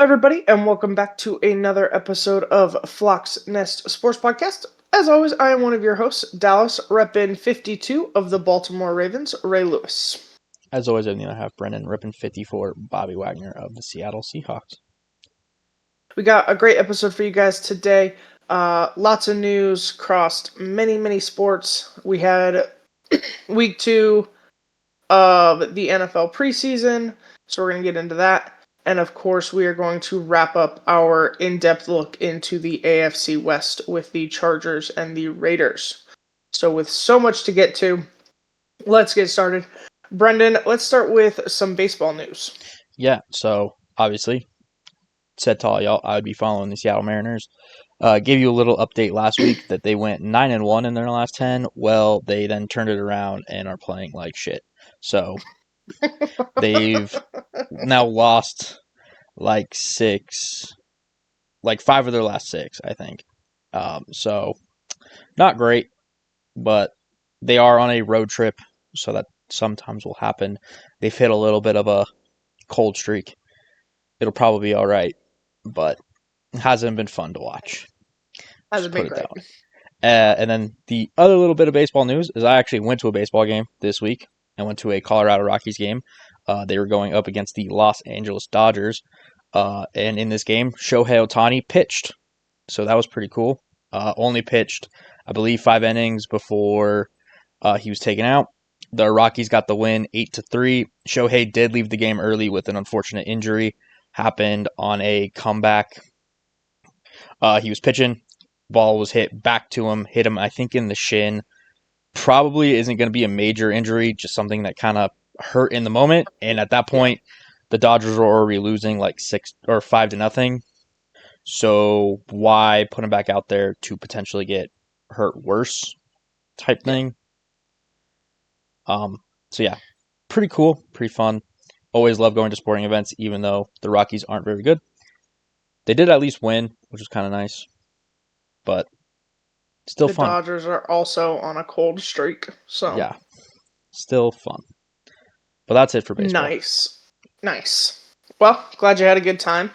Everybody, and welcome back to another episode of Flock's Nest Sports Podcast. As always, I am one of your hosts, Dallas Reppin 52 of the Baltimore Ravens, Ray Lewis. As always, I'm the other half, Brendan Rippin 54, Bobby Wagner of the Seattle Seahawks. We got a great episode for you guys today. Lots of news crossed many sports. We had week 2 of the NFL preseason, so we're going to get into that. And of course, we are going to wrap up our in-depth look into the AFC West with the Chargers and the Raiders. So with so much to get to, let's get started. Brendan, let's start with some baseball news. Yeah, so obviously, said to all y'all, I would be following the Seattle Mariners. Gave you a little update last week that they went 9-1 in their last 10. Well, they then turned it around and are playing like shit. So they've now lost like 5 of their last 6, I think. So not great, but they are on a road trip, so that sometimes will happen. They've hit a little bit of a cold streak. It'll probably be all right, but it hasn't been fun to watch. Hasn't been great. And then the other little bit of baseball news is I actually went to a baseball game this week. I went to a Colorado Rockies game. They were going up against the Los Angeles Dodgers. And in this game, Shohei Ohtani pitched. So that was pretty cool. Only pitched, I believe, 5 innings before he was taken out. The Rockies got the win 8-3. Shohei did leave the game early with an unfortunate injury. Happened on a comeback. He was pitching. Ball was hit back to him. Hit him, I think, in the shin. Probably isn't going to be a major injury, just something that kind of hurt in the moment. And at that point, the Dodgers were already losing like 6 or 5-0. So why put him back out there to potentially get hurt worse type thing? So yeah, pretty cool, pretty fun. Always love going to sporting events, even though the Rockies aren't very good. They did at least win, which was kind of nice, but still fun. The Dodgers are also on a cold streak, so yeah, still fun. But that's it for baseball. Nice. Well, glad you had a good time.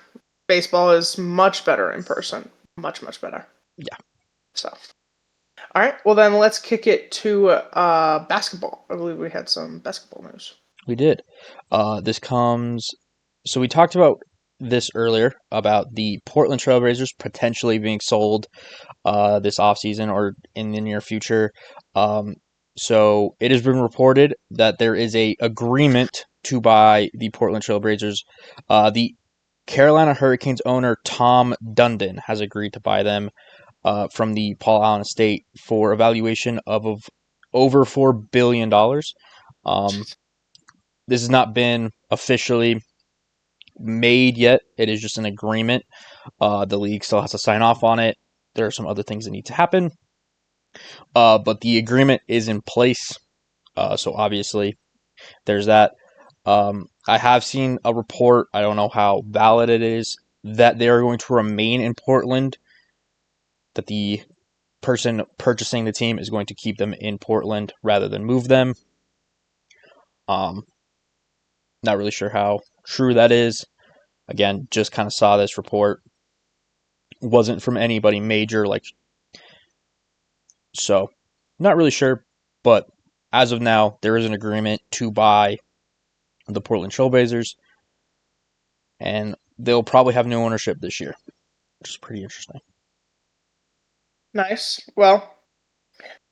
Baseball is much better in person. Much better. Yeah. So, all right. Well, then let's kick it to basketball. I believe we had some basketball news. We did. So we talked about this earlier about the Portland Trailblazers potentially being sold this offseason or in the near future. So it has been reported that there is a agreement to buy the Portland Trailblazers. The Carolina Hurricanes owner Tom Dundon has agreed to buy them from the Paul Allen estate for a valuation of over $4 billion. This has not been officially made yet. It is just an agreement. The league still has to sign off on it. There are some other things that need to happen. But the agreement is in place. So obviously there's that. I have seen a report, I don't know how valid it is, that they are going to remain in Portland, that the person purchasing the team is going to keep them in Portland rather than move them. Not really sure how true that is. Again, just kind of saw this report. Wasn't from anybody major, so not really sure. But as of now, there is an agreement to buy the Portland Trailblazers, and they'll probably have new ownership this year, which is pretty interesting. Nice. Well,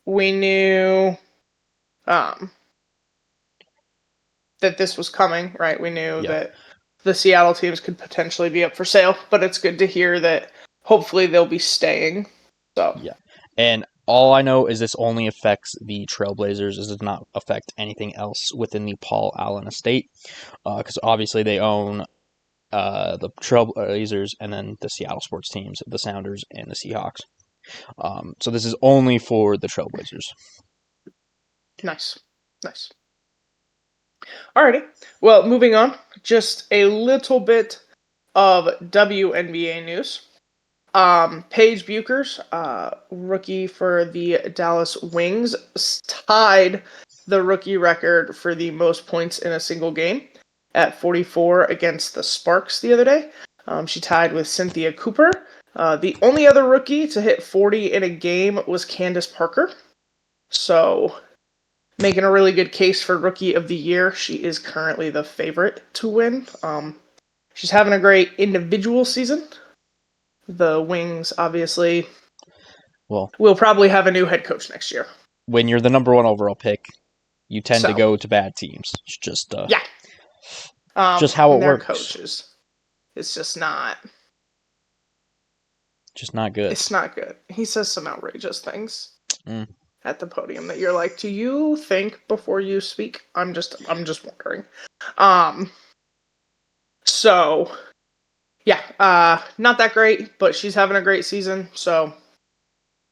we knew that this was coming, right? We knew that the Seattle teams could potentially be up for sale, but it's good to hear that hopefully they'll be staying. So yeah, and all I know is this only affects the Trailblazers. This does not affect anything else within the Paul Allen estate, because obviously they own the Trailblazers and then the Seattle sports teams, the Sounders and the Seahawks. So this is only for the Trailblazers. Nice. Alrighty. Well, moving on. Just a little bit of WNBA news. Paige Buchers, rookie for the Dallas Wings, tied the rookie record for the most points in a single game at 44 against the Sparks the other day. She tied with Cynthia Cooper. The only other rookie to hit 40 in a game was Candace Parker. So, making a really good case for Rookie of the Year. She is currently the favorite to win. She's having a great individual season. The Wings, obviously, Well, will probably have a new head coach next year. when you're the number one overall pick, you tend to So, go to bad teams. It's yeah. just how it Their works. coaches. It's Just not good. it's not good. He says some outrageous things Mm. at the podium that you're like, do you think before you speak? I'm just wondering. Um so yeah, not that great, but she's having a great season, so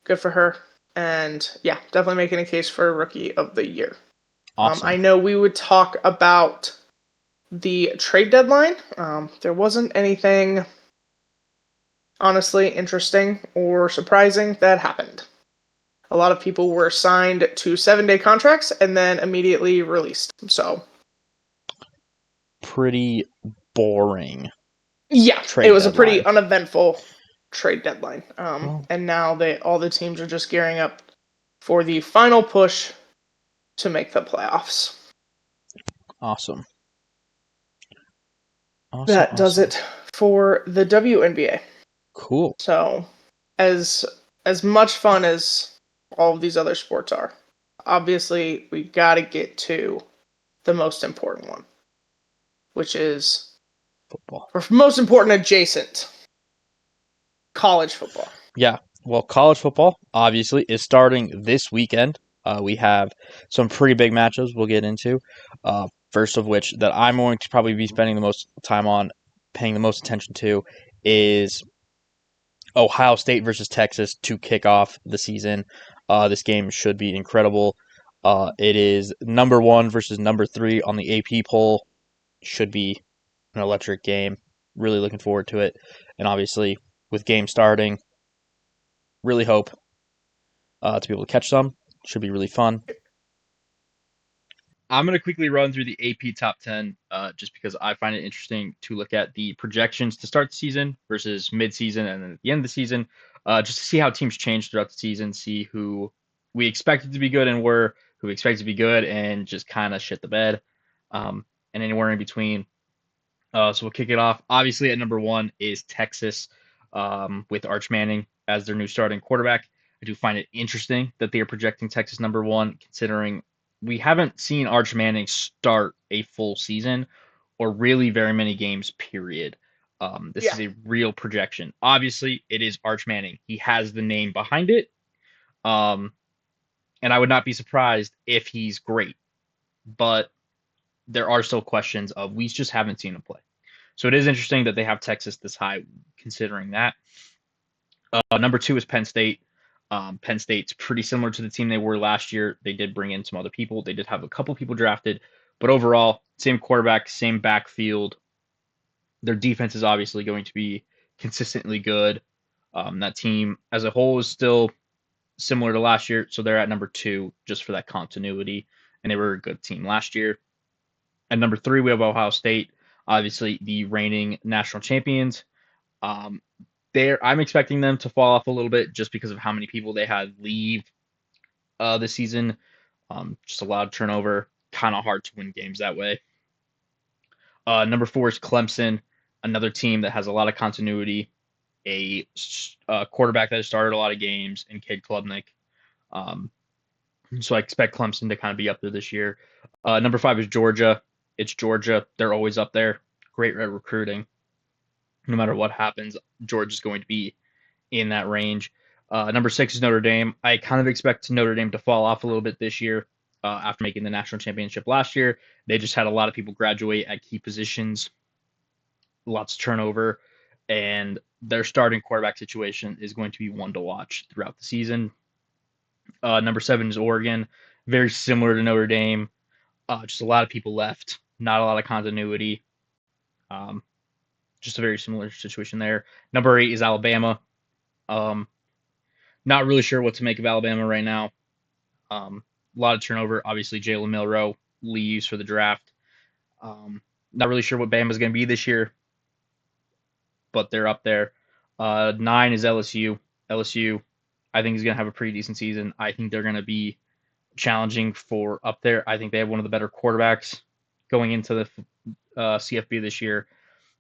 good for her. And yeah, definitely making a case for Rookie of the Year. Awesome. I know we would talk about the trade deadline. There wasn't anything honestly interesting or surprising that happened. A lot of people were signed to 7-day contracts and then immediately released. So, Pretty boring yeah, it trade was a pretty deadline. uneventful trade deadline. Well, And now all the teams are just gearing up for the final push to make the playoffs. awesome. Awesome. That does it for the WNBA. Cool. So, as much fun as all of these other sports are, obviously we got to get to the most important one, which is Football. or most important adjacent college football. Yeah. Well, college football obviously is starting this weekend. We have some pretty big matchups we'll get into. First of which that I'm going to probably be spending the most time on, paying the most attention to, is Ohio State versus Texas to kick off the season. This game should be incredible. It is number 1 versus number 3 on the AP poll. Should be an electric game. Really looking forward to it. And obviously, with game starting, really hope to be able to catch some. Should be really fun. I'm going to quickly run through the AP top 10 just because I find it interesting to look at the projections to start the season versus mid-season and then at the end of the season, just to see how teams change throughout the season, see who we expected to be good and were, who we expected to be good and just kind of shit the bed, and anywhere in between. So we'll kick it off. Obviously, at number 1 is Texas with Arch Manning as their new starting quarterback. I do find it interesting that they are projecting Texas number 1, considering we haven't seen Arch Manning start a full season or really very many games, period. This is a real projection. Obviously, it is Arch Manning. He has the name behind it. And I would not be surprised if he's great. But there are still questions of we just haven't seen him play. So it is interesting that they have Texas this high, considering that. Number 2 is Penn State. Penn State's pretty similar to the team they were last year. They did bring in some other people. They did have a couple people drafted, but overall, same quarterback, same backfield. Their defense is obviously going to be consistently good. That team as a whole is still similar to last year, so they're at number 2 just for that continuity, and they were a good team last year. At number 3, we have Ohio State, obviously the reigning national champions. Um, I'm expecting them to fall off a little bit just because of how many people they had leave this season. Just a lot of turnover, kind of hard to win games that way. Number 4 is Clemson, another team that has a lot of continuity, a quarterback that has started a lot of games, and Cade Klubnik. So I expect Clemson to kind of be up there this year. Number 5 is Georgia. It's Georgia. They're always up there. Great recruiting. No matter what happens, Georgia's going to be in that range. Number 6 is Notre Dame. I kind of expect Notre Dame to fall off a little bit this year after making the national championship last year. They just had a lot of people graduate at key positions, lots of turnover, and their starting quarterback situation is going to be one to watch throughout the season. Number 7 is Oregon. Very similar to Notre Dame. Just a lot of people left, not a lot of continuity. Um, just a very similar situation there. Number 8 is Alabama. Um, Not really sure what to make of Alabama right now. A lot of turnover. Obviously, Jalen Milroe leaves for the draft. Not really sure what Bama's going to be this year. but they're up there. 9 is LSU. LSU, I think, is going to have a pretty decent season. I think they're going to be challenging for up there. I think they have one of the better quarterbacks going into the CFB this year.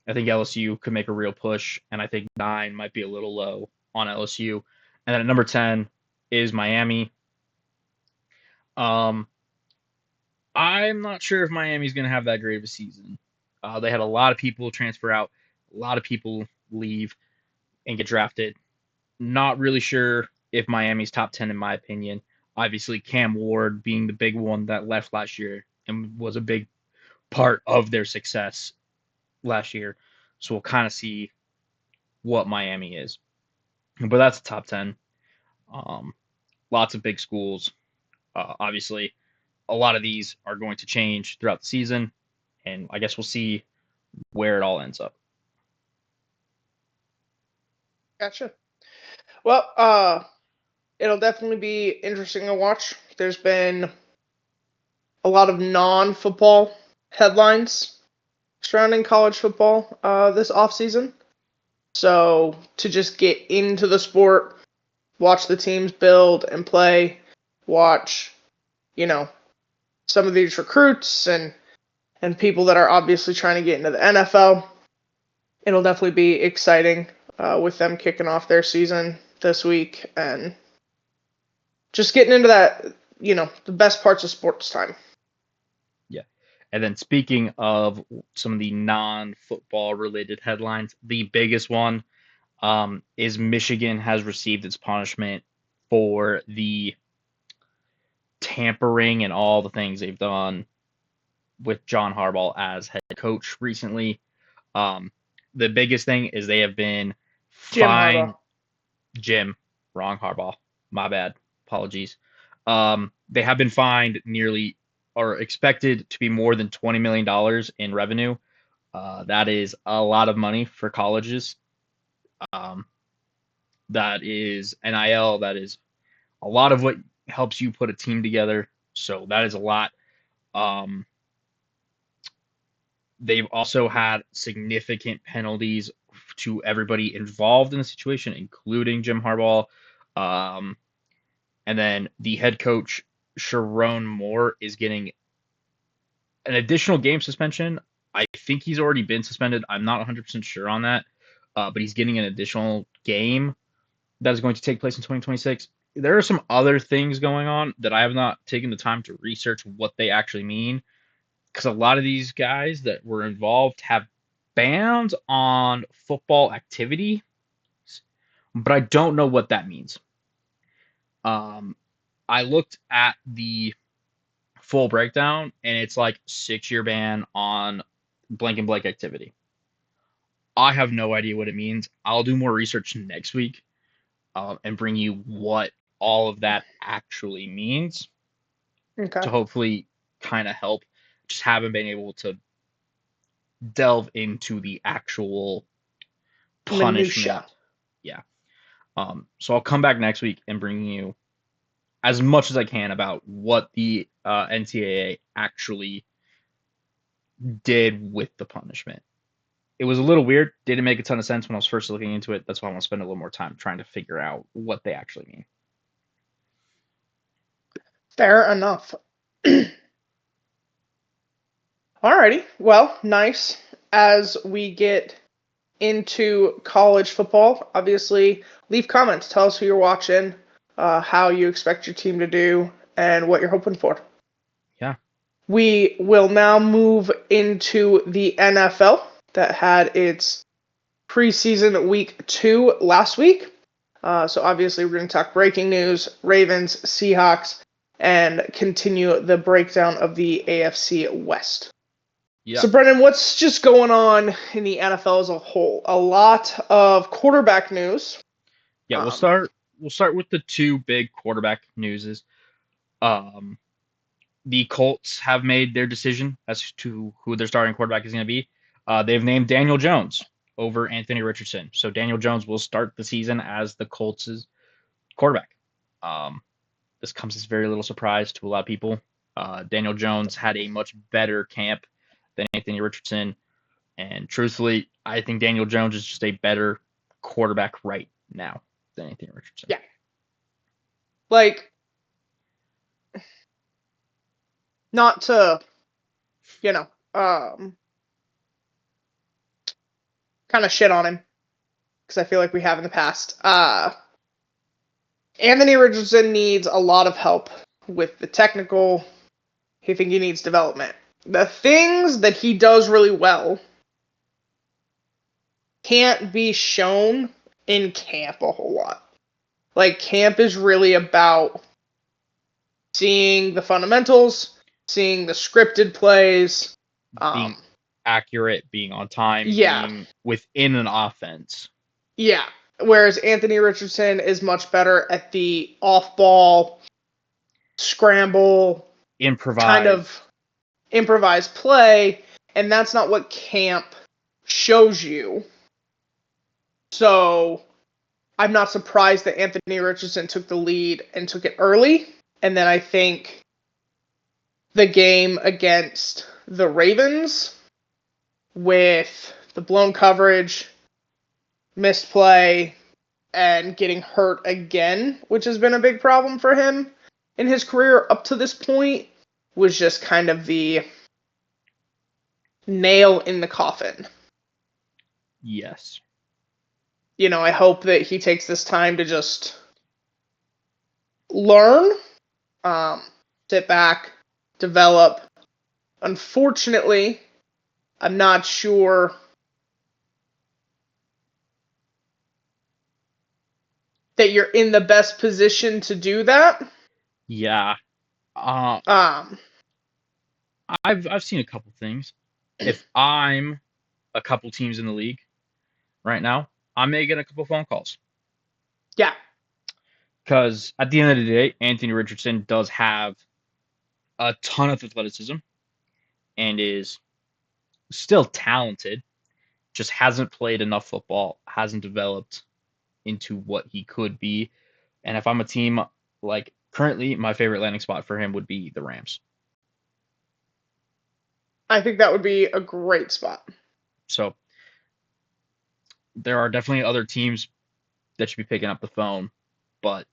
I think LSU could make a real push, and I think 9 might be a little low on LSU. And then at number 10 is Miami. I'm not sure if Miami's going to have that great of a season. They had a lot of people transfer out, a lot of people leave and get drafted. Not really sure if Miami's top 10 in my opinion. Obviously, Cam Ward being the big one that left last year and was a big part of their success last year. So we'll kind of see what Miami is. But that's the top 10. Lots of big schools. Obviously, a lot of these are going to change throughout the season, and I guess we'll see where it all ends up. Gotcha. Well, it'll definitely be interesting to watch. There's been a lot of non-football headlines surrounding college football this offseason. So to just get into the sport, watch the teams build and play, watch, some of these recruits and people that are obviously trying to get into the NFL. It'll definitely be exciting with them kicking off their season this week and just getting into that, the best parts of sports time. Yeah. And then speaking of some of the non-football related headlines, the biggest one is Michigan has received its punishment for the tampering and all the things they've done with John Harbaugh as head coach recently. The biggest thing is they have been fined. Jim, wrong Harbaugh. My bad. Apologies. They have been fined nearly or expected to be more than $20 million in revenue. That is a lot of money for colleges. That is NIL. That is a lot of what helps you put a team together. So that is a lot. They've also had significant penalties to everybody involved in the situation, including Jim Harbaugh. And then the head coach, Sharon Moore, is getting an additional game suspension. I think he's already been suspended. I'm not 100% sure on that. But he's getting an additional game that is going to take place in 2026. There are some other things going on that I have not taken the time to research what they actually mean, because a lot of these guys that were involved have bans on football activity, but I don't know what that means. I looked at the full breakdown, and it's like 6-year ban on blank and blank activity. I have no idea what it means. I'll do more research next week and bring you what all of that actually means to hopefully kind of help. Just haven't been able to delve into the actual punishment. Minutia. Yeah. So I'll come back next week and bring you as much as I can about what the NCAA actually did with the punishment. It was a little weird. Didn't make a ton of sense when I was first looking into it. That's why I want to spend a little more time trying to figure out what they actually mean. Fair enough. Alrighty. Well, nice. As we get into college football, obviously, leave comments. Tell us who you're watching, how you expect your team to do, and what you're hoping for. Yeah. We will now move into the NFL that had its preseason week 2 last week. So obviously we're going to talk breaking news, Ravens, Seahawks, and continue the breakdown of the AFC West. Yeah. So Brendan, what's just going on in the NFL as a whole? A lot of quarterback news. Yeah, we'll start with the two big quarterback newses. The Colts have made their decision as to who their starting quarterback is going to be. They've named Daniel Jones over Anthony Richardson. So Daniel Jones will start the season as the Colts' quarterback. This comes as very little surprise to a lot of people. Daniel Jones had a much better camp than Anthony Richardson. And truthfully, I think Daniel Jones is just a better quarterback right now than Anthony Richardson. Yeah. Like, not to, you know, kind of shit on him, because I feel like we have in the past. Anthony Richardson needs a lot of help with the technical. I think he needs development. The things that he does really well can't be shown in camp a whole lot. Like, camp is really about seeing the fundamentals, seeing the scripted plays, Being accurate, being on time, yeah, being within an offense. yeah. Whereas Anthony Richardson is much better at the off-ball, scramble, kind Improvise. of improvised play, and that's not what camp shows you. So I'm not surprised that Anthony Richardson took the lead and took it early. And then I think the game against the Ravens with the blown coverage, missed play, and getting hurt again, which has been a big problem for him in his career up to this point, was just kind of the nail in the coffin. Yes. I hope that he takes this time to just learn, sit back, develop. Unfortunately, I'm not sure that you're in the best position to do that. Yeah. Um, I've seen a couple things. If I'm a couple teams in the league right now, I may get a couple phone calls. yeah, Because at the end of the day, Anthony Richardson does have a ton of athleticism and is still talented, just hasn't played enough football, hasn't developed into what he could be. And if I'm a team, like currently, my favorite landing spot for him would be the Rams. I think that would be a great spot. So there are definitely other teams that should be picking up the phone, but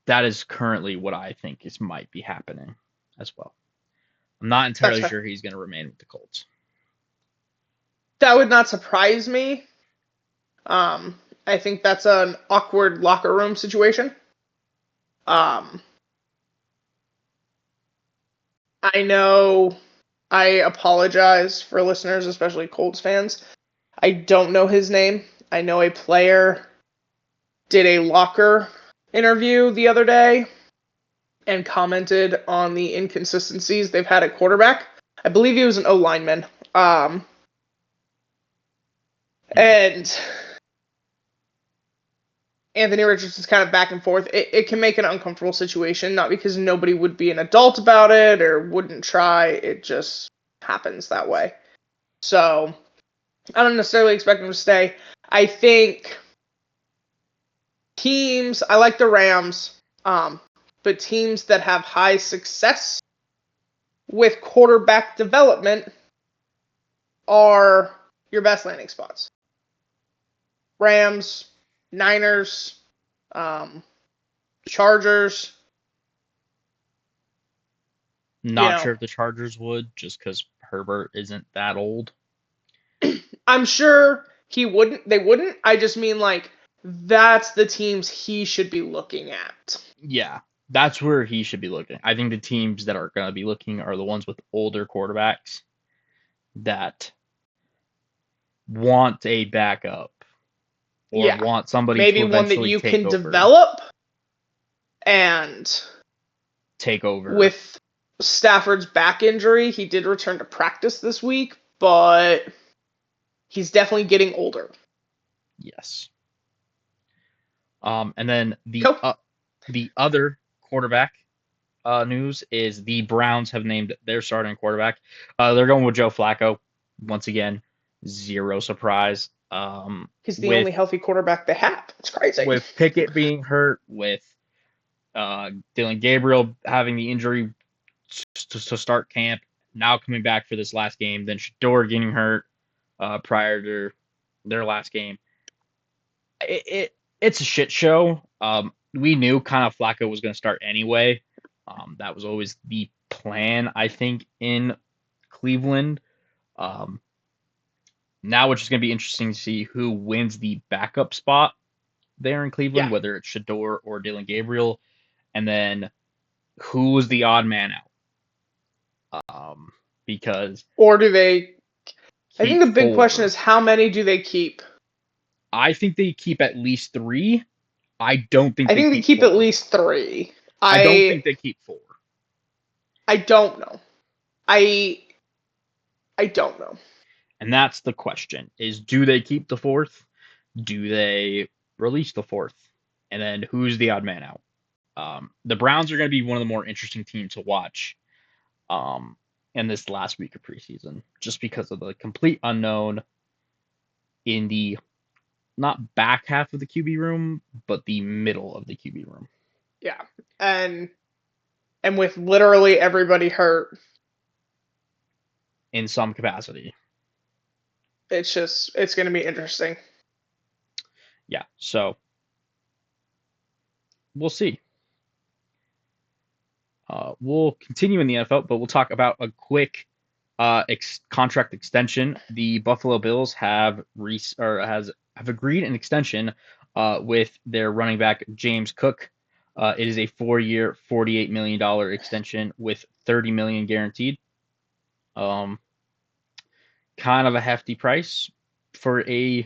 that is currently what I think might be happening as well. I'm not entirely sure he's going to remain with the Colts. That would not surprise me. I think that's an awkward locker room situation. I know I apologize for listeners, especially Colts fans. I don't know his name. I know a player did a locker interview the other day and commented on the inconsistencies they've had at quarterback. I believe he was an O lineman. And Anthony Richardson's kind of back and forth. It can make an uncomfortable situation, not because nobody would be an adult about it or wouldn't try. It just happens that way. So I don't necessarily expect him to stay. I think teams, I like the Rams, but teams that have high success with quarterback development are your best landing spots. Rams, Niners, Chargers. Not sure if the Chargers would, just because Herbert isn't that old. I'm sure they wouldn't. I just mean, like, that's the teams he should be looking at. Yeah, that's where he should be looking. I think the teams that are going to be looking are the ones with older quarterbacks that want a backup or want somebody maybe to one that eventually you take can over. develop and take over. With Stafford's back injury, he did return to practice this week, but he's definitely getting older. Yes. And then the other quarterback news is the Browns have named their starting quarterback. They're going with Joe Flacco once again. Zero surprise. He's the only healthy quarterback they have. It's crazy. With Pickett being hurt, with Dylan Gabriel having the injury to start camp, now coming back for this last game, then Shador getting hurt. prior to their last game. It's a shit show. We knew kind of Flacco was going to start anyway. That was always the plan, I think, in Cleveland. Um, Now it's just going to be interesting to see who wins the backup spot there in Cleveland, Yeah. whether it's Shador or Dylan Gabriel, and then who was the odd man out. Because Or do they? I think keep the big question four. is how many do they keep? I think they keep at least three. I don't think I they think they keep keep at four. least three. I don't think I they keep four. I don't know. I I don't know. And that's the question is do they keep the fourth? Do they release the fourth? And then who's the odd man out? The Browns are going to be one of the more interesting teams to watch in this last week of preseason, just because of the complete unknown in the not back half of the QB room, but the middle of the QB room. Yeah. And with literally everybody hurt, In some capacity. it's going to be interesting. Yeah, so we'll see. We'll continue in the NFL, but we'll talk about a quick contract extension. The Buffalo Bills have agreed an extension with their running back James Cook. It is a 4-year, $48 million extension with $30 million guaranteed. Kind of a hefty price for a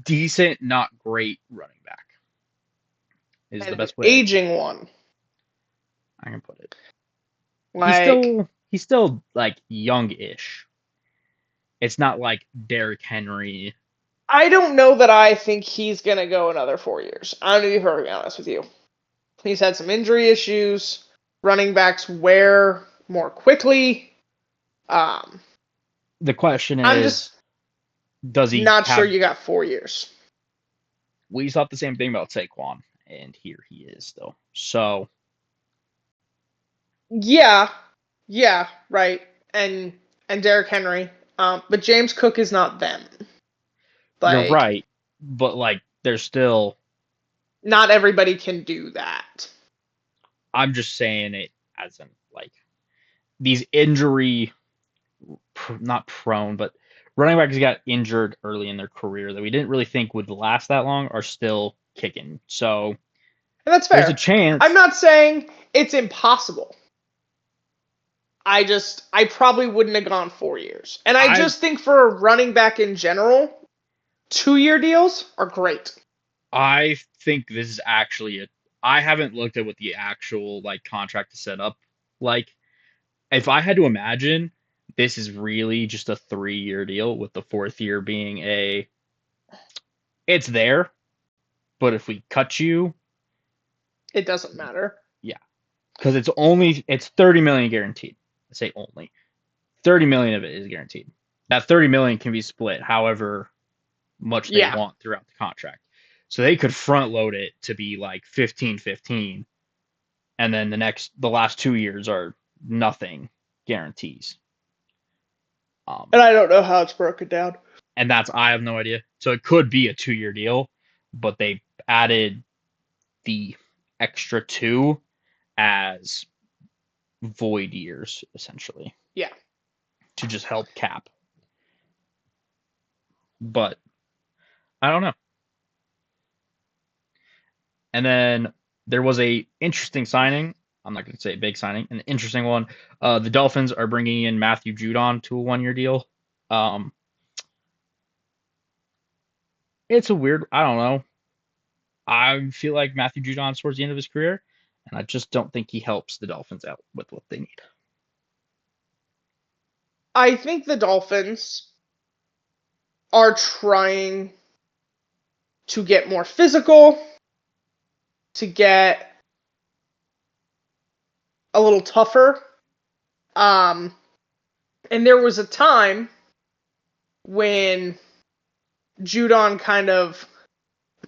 decent, not great running back. Is And the an best way aging one. I can put it. Like He's still like young-ish. It's not like Derrick Henry. I don't know that I think he's going to go another 4 years. I'm going to be perfectly honest with you. He's had some injury issues. Running backs wear more quickly. The question I'm is, just does he not sure have? you got 4 years. We thought the same thing about Saquon, and here he is still. So Yeah, yeah, right. And Derrick Henry. But James Cook is not them. you're Like, right, but like there's still. not everybody can do that. I'm just saying it as in like these injury, not prone, but running backs who got injured early in their career that we didn't really think would last that long are still kicking. So And that's there's a fair. I'm chance. not saying it's impossible. I probably wouldn't have gone 4 years. And I I just think for a running back in general, 2-year deals are great. I think this is actually a. I haven't looked at what the actual like contract is set up like. If I had to imagine, this is really just a 3-year deal with the fourth year being a. It's there, but if we cut you, It doesn't matter. yeah, because it's 30 million guaranteed. I say only 30 million of it is guaranteed. That 30 million can be split however much they Yeah. want throughout the contract. So they could front load it to be like 15-15, and then the last 2 years are nothing guarantees. And I don't know how it's broken down. And that's I have no idea. So it could be a 2-year deal, but they added the extra two as void years essentially Yeah. to just help cap. But I don't know. And then there was a interesting signing. I'm not going to say a big signing, an interesting one. The Dolphins are bringing in Matthew Judon to a 1-year deal. Um, it's a weird. I don't know. I feel like Matthew Judon's towards the end of his career, and I just don't think he helps the Dolphins out with what they need. I think the Dolphins are trying to get more physical, to get a little tougher. Um, and there was a time when Judon kind of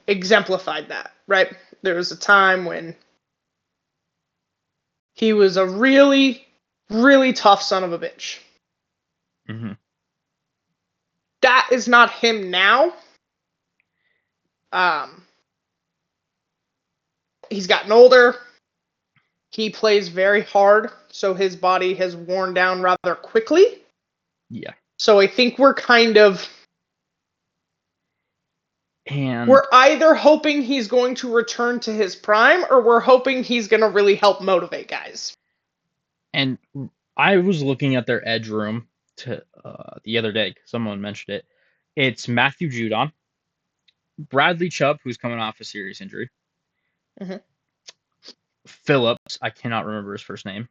exemplified that, right? There was a time when he was a really, really tough son of a bitch. Mm-hmm. that is not him now. He's gotten older. He plays very hard, so his body has worn down rather quickly. Yeah. So I think we're kind of... And we're either hoping he's going to return to his prime, or we're hoping he's going to really help motivate guys. And I was looking at their edge room the other day. Someone mentioned it. It's Matthew Judon, Bradley Chubb, who's coming off a serious injury, Mm-hmm. Phillips, I cannot remember his first name,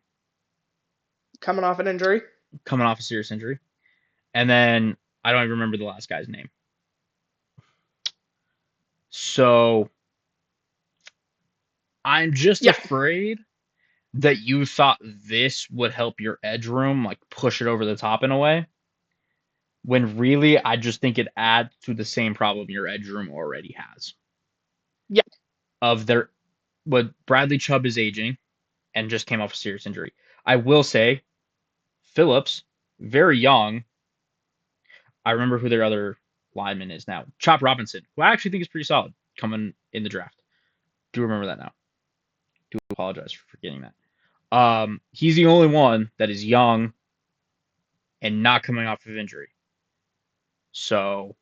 Coming off an injury. coming off a serious injury, and then I don't even remember the last guy's name. So I'm just afraid that you thought this would help your edge room, like push it over the top in a way, when really I just think it adds to the same problem your edge room already has. Yeah. Of their, what Bradley Chubb is aging and just came off a serious injury. I will say, Phillips, very young. I remember who their other lineman is now. Chop Robinson, who I actually think is pretty solid coming in the draft. Do remember that now. Do apologize for forgetting that. He's the only one that is young and not coming off of injury. So,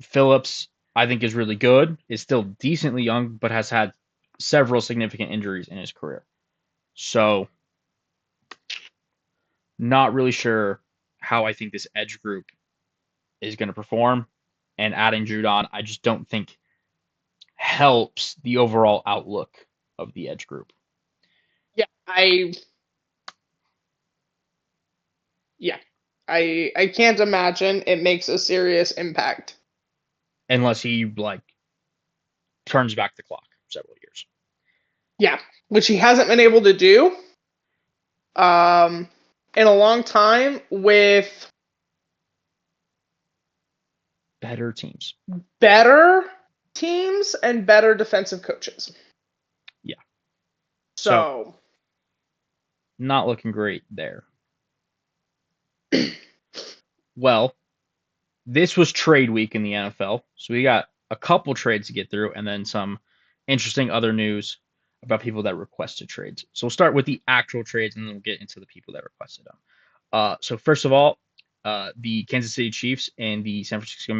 Phillips, I think, is really good, is still decently young, but has had several significant injuries in his career. So, not really sure how I think this edge group is going to perform. And adding Judon, I just don't think helps the overall outlook of the edge group. Yeah, I can't imagine it makes a serious impact. Unless he, like, turns back the clock several years. Yeah, which he hasn't been able to do in a long time with Better teams. better teams and better defensive coaches. Yeah. So not looking great there. Well, this was trade week in the NFL, so we got a couple trades to get through and then some interesting other news about people that requested trades. So we'll start with the actual trades and then we'll get into the people that requested them. So first of all, the Kansas City Chiefs and the San Francisco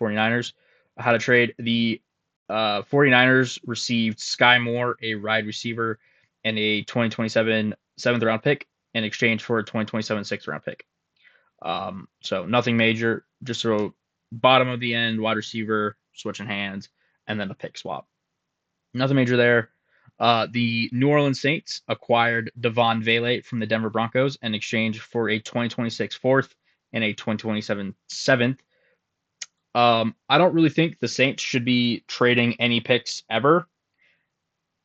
49ers had a trade. The 49ers received Sky Moore, a wide receiver, and a 2027 7th round pick in exchange for a 2027 6th round pick. So nothing major, just a bottom of the end wide receiver switching hands, and then a pick swap. Nothing major there. The New Orleans Saints acquired Devon Vele from the Denver Broncos in exchange for a 2026 fourth and a 2027 seventh. I don't really think the Saints should be trading any picks ever.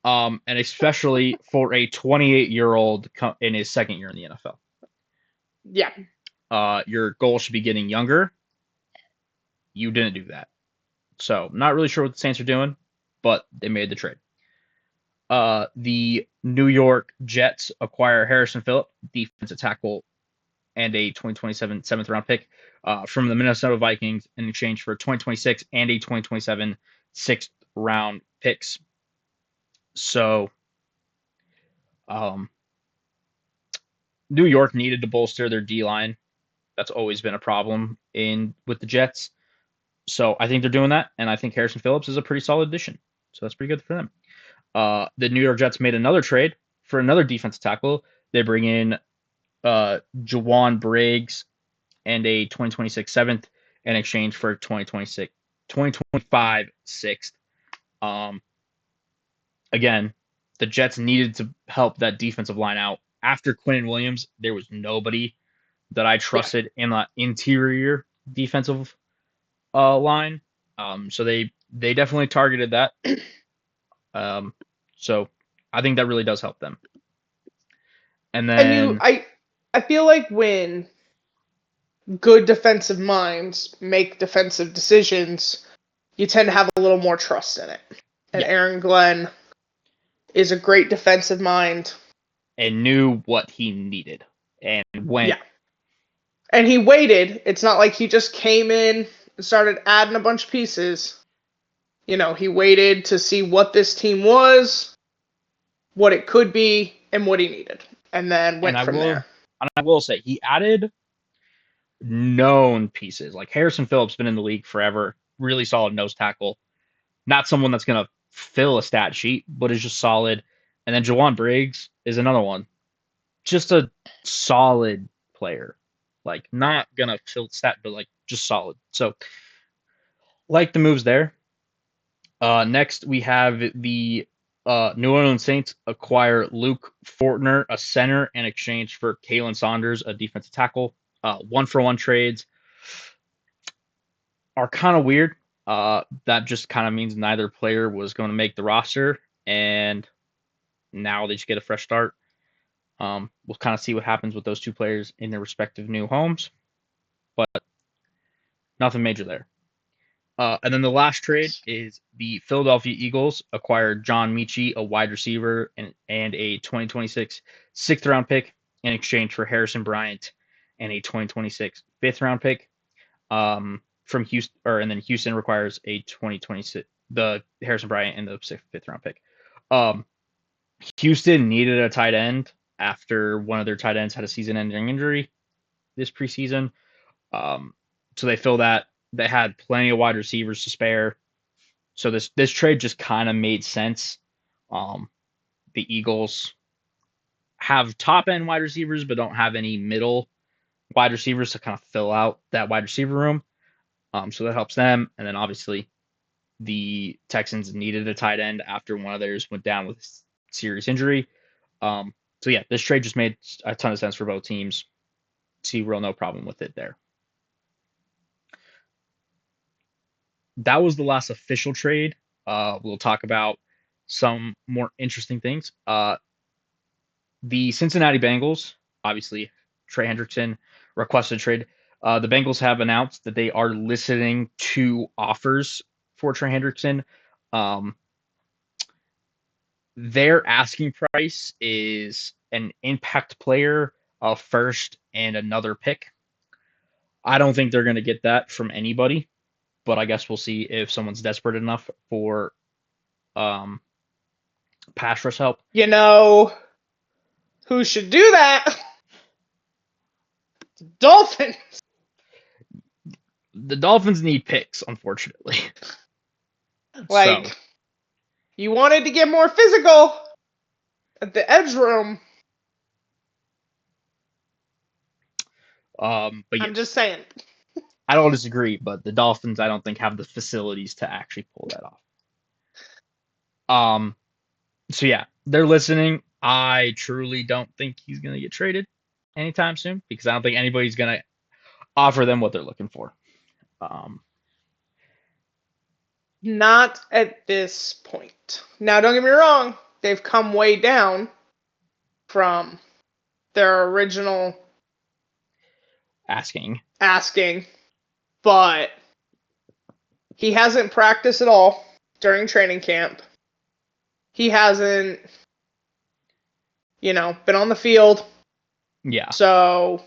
And especially for a 28-year-old in his second year in the NFL. Yeah. Your goal should be getting younger. You didn't do that. So, not really sure what the Saints are doing, but they made the trade. The New York Jets acquire Harrison Phillip, defensive tackle, and a 2027 7th round pick from the Minnesota Vikings in exchange for 2026 and a 2027 6th round picks. So, New York needed to bolster their D-line. That's always been a problem with the Jets. So I think they're doing that, and I think Harrison Phillips is a pretty solid addition. So that's pretty good for them. The New York Jets made another trade for another defensive tackle. They bring in Jawan Briggs and a 2026 7th in exchange for a 2025 6th. Again, the Jets needed to help that defensive line out. After Quinnen Williams, there was nobody that I trusted in the interior defensive line. So they definitely targeted that. So I think that really does help them. And then I feel like when good defensive minds make defensive decisions, you tend to have a little more trust in it. And Aaron Glenn is a great defensive mind. And knew what he needed and when. Yeah. And he waited. It's not like he just came in and started adding a bunch of pieces. He waited to see what this team was, what it could be, and what he needed, and then And went I from will there. and I will say he added known pieces. Like Harrison Phillips been in the league forever, really solid nose tackle. Not someone that's gonna fill a stat sheet, but is just solid. And then Jawan Briggs is another one. Just a solid player. Like not gonna fill stat, but like just solid. So like the moves there. Next we have the New Orleans Saints acquire Luke Fortner, a center, in exchange for Kalen Saunders, a defensive tackle. 1-for-1 trades are kind of weird. That just kind of means neither player was going to make the roster, and now they just get a fresh start. We'll kind of see what happens with those two players in their respective new homes, but nothing major there. And then the last trade is the Philadelphia Eagles acquired John Michie, a wide receiver, and a 2026 sixth round pick in exchange for Harrison Bryant and a 2026 fifth round pick. From Houston, and then Houston requires a 2026 the Harrison Bryant and the fifth round pick. Um, Houston needed a tight end after one of their tight ends had a season-ending injury this preseason. So they feel that they had plenty of wide receivers to spare. So this trade just kind of made sense. The Eagles have top end wide receivers, but don't have any middle wide receivers to kind of fill out that wide receiver room. So that helps them. And then obviously the Texans needed a tight end after one of theirs went down with serious injury. So yeah, this trade just made a ton of sense for both teams. See real no problem with it there. That was the last official trade. We'll talk about some more interesting things. The Cincinnati Bengals, obviously, Trey Hendrickson requested trade. The Bengals have announced that they are listening to offers for Trey Hendrickson. Their asking price is an impact player, a first, and another pick. I don't think they're going to get that from anybody, but I guess we'll see if someone's desperate enough for um, pass rush help. You know who should do that? Dolphins. The Dolphins need picks, unfortunately. Like, So, you wanted to get more physical at the edge room. but yeah, I'm just saying. I don't disagree, but the Dolphins, I don't think, have the facilities to actually pull that off. So yeah, they're listening. I truly don't think he's going to get traded anytime soon because I don't think anybody's going to offer them what they're looking for. Um, Not at this point. Now, don't get me wrong. They've come way down from their original asking. but he hasn't practiced at all during training camp. He hasn't, been on the field. Yeah. So,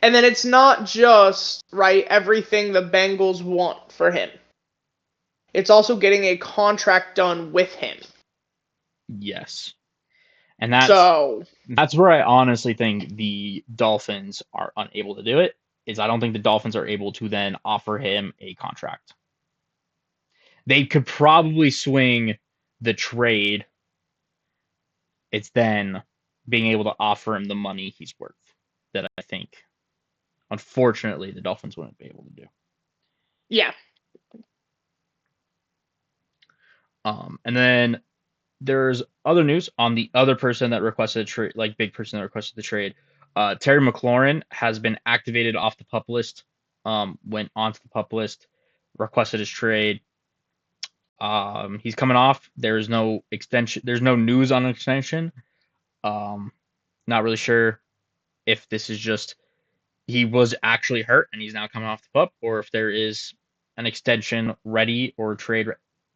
and then it's not just, right, everything the Bengals want for him. It's also getting a contract done with him. Yes. And that's where I honestly think the Dolphins are unable to do it. Is I don't think the Dolphins are able to then offer him a contract. They could probably swing the trade. It's then being able to offer him the money he's worth that I think, unfortunately, the Dolphins wouldn't be able to do. Yeah. And then there's other news on the other person that requested a trade, like big person that requested the trade. Terry McLaurin has been activated off the pup list. Went onto the pup list, requested his trade. He's coming off. There's no extension. There's no news on an extension. Not really sure if this is just he was actually hurt and he's now coming off the pup, or if there is an extension ready or trade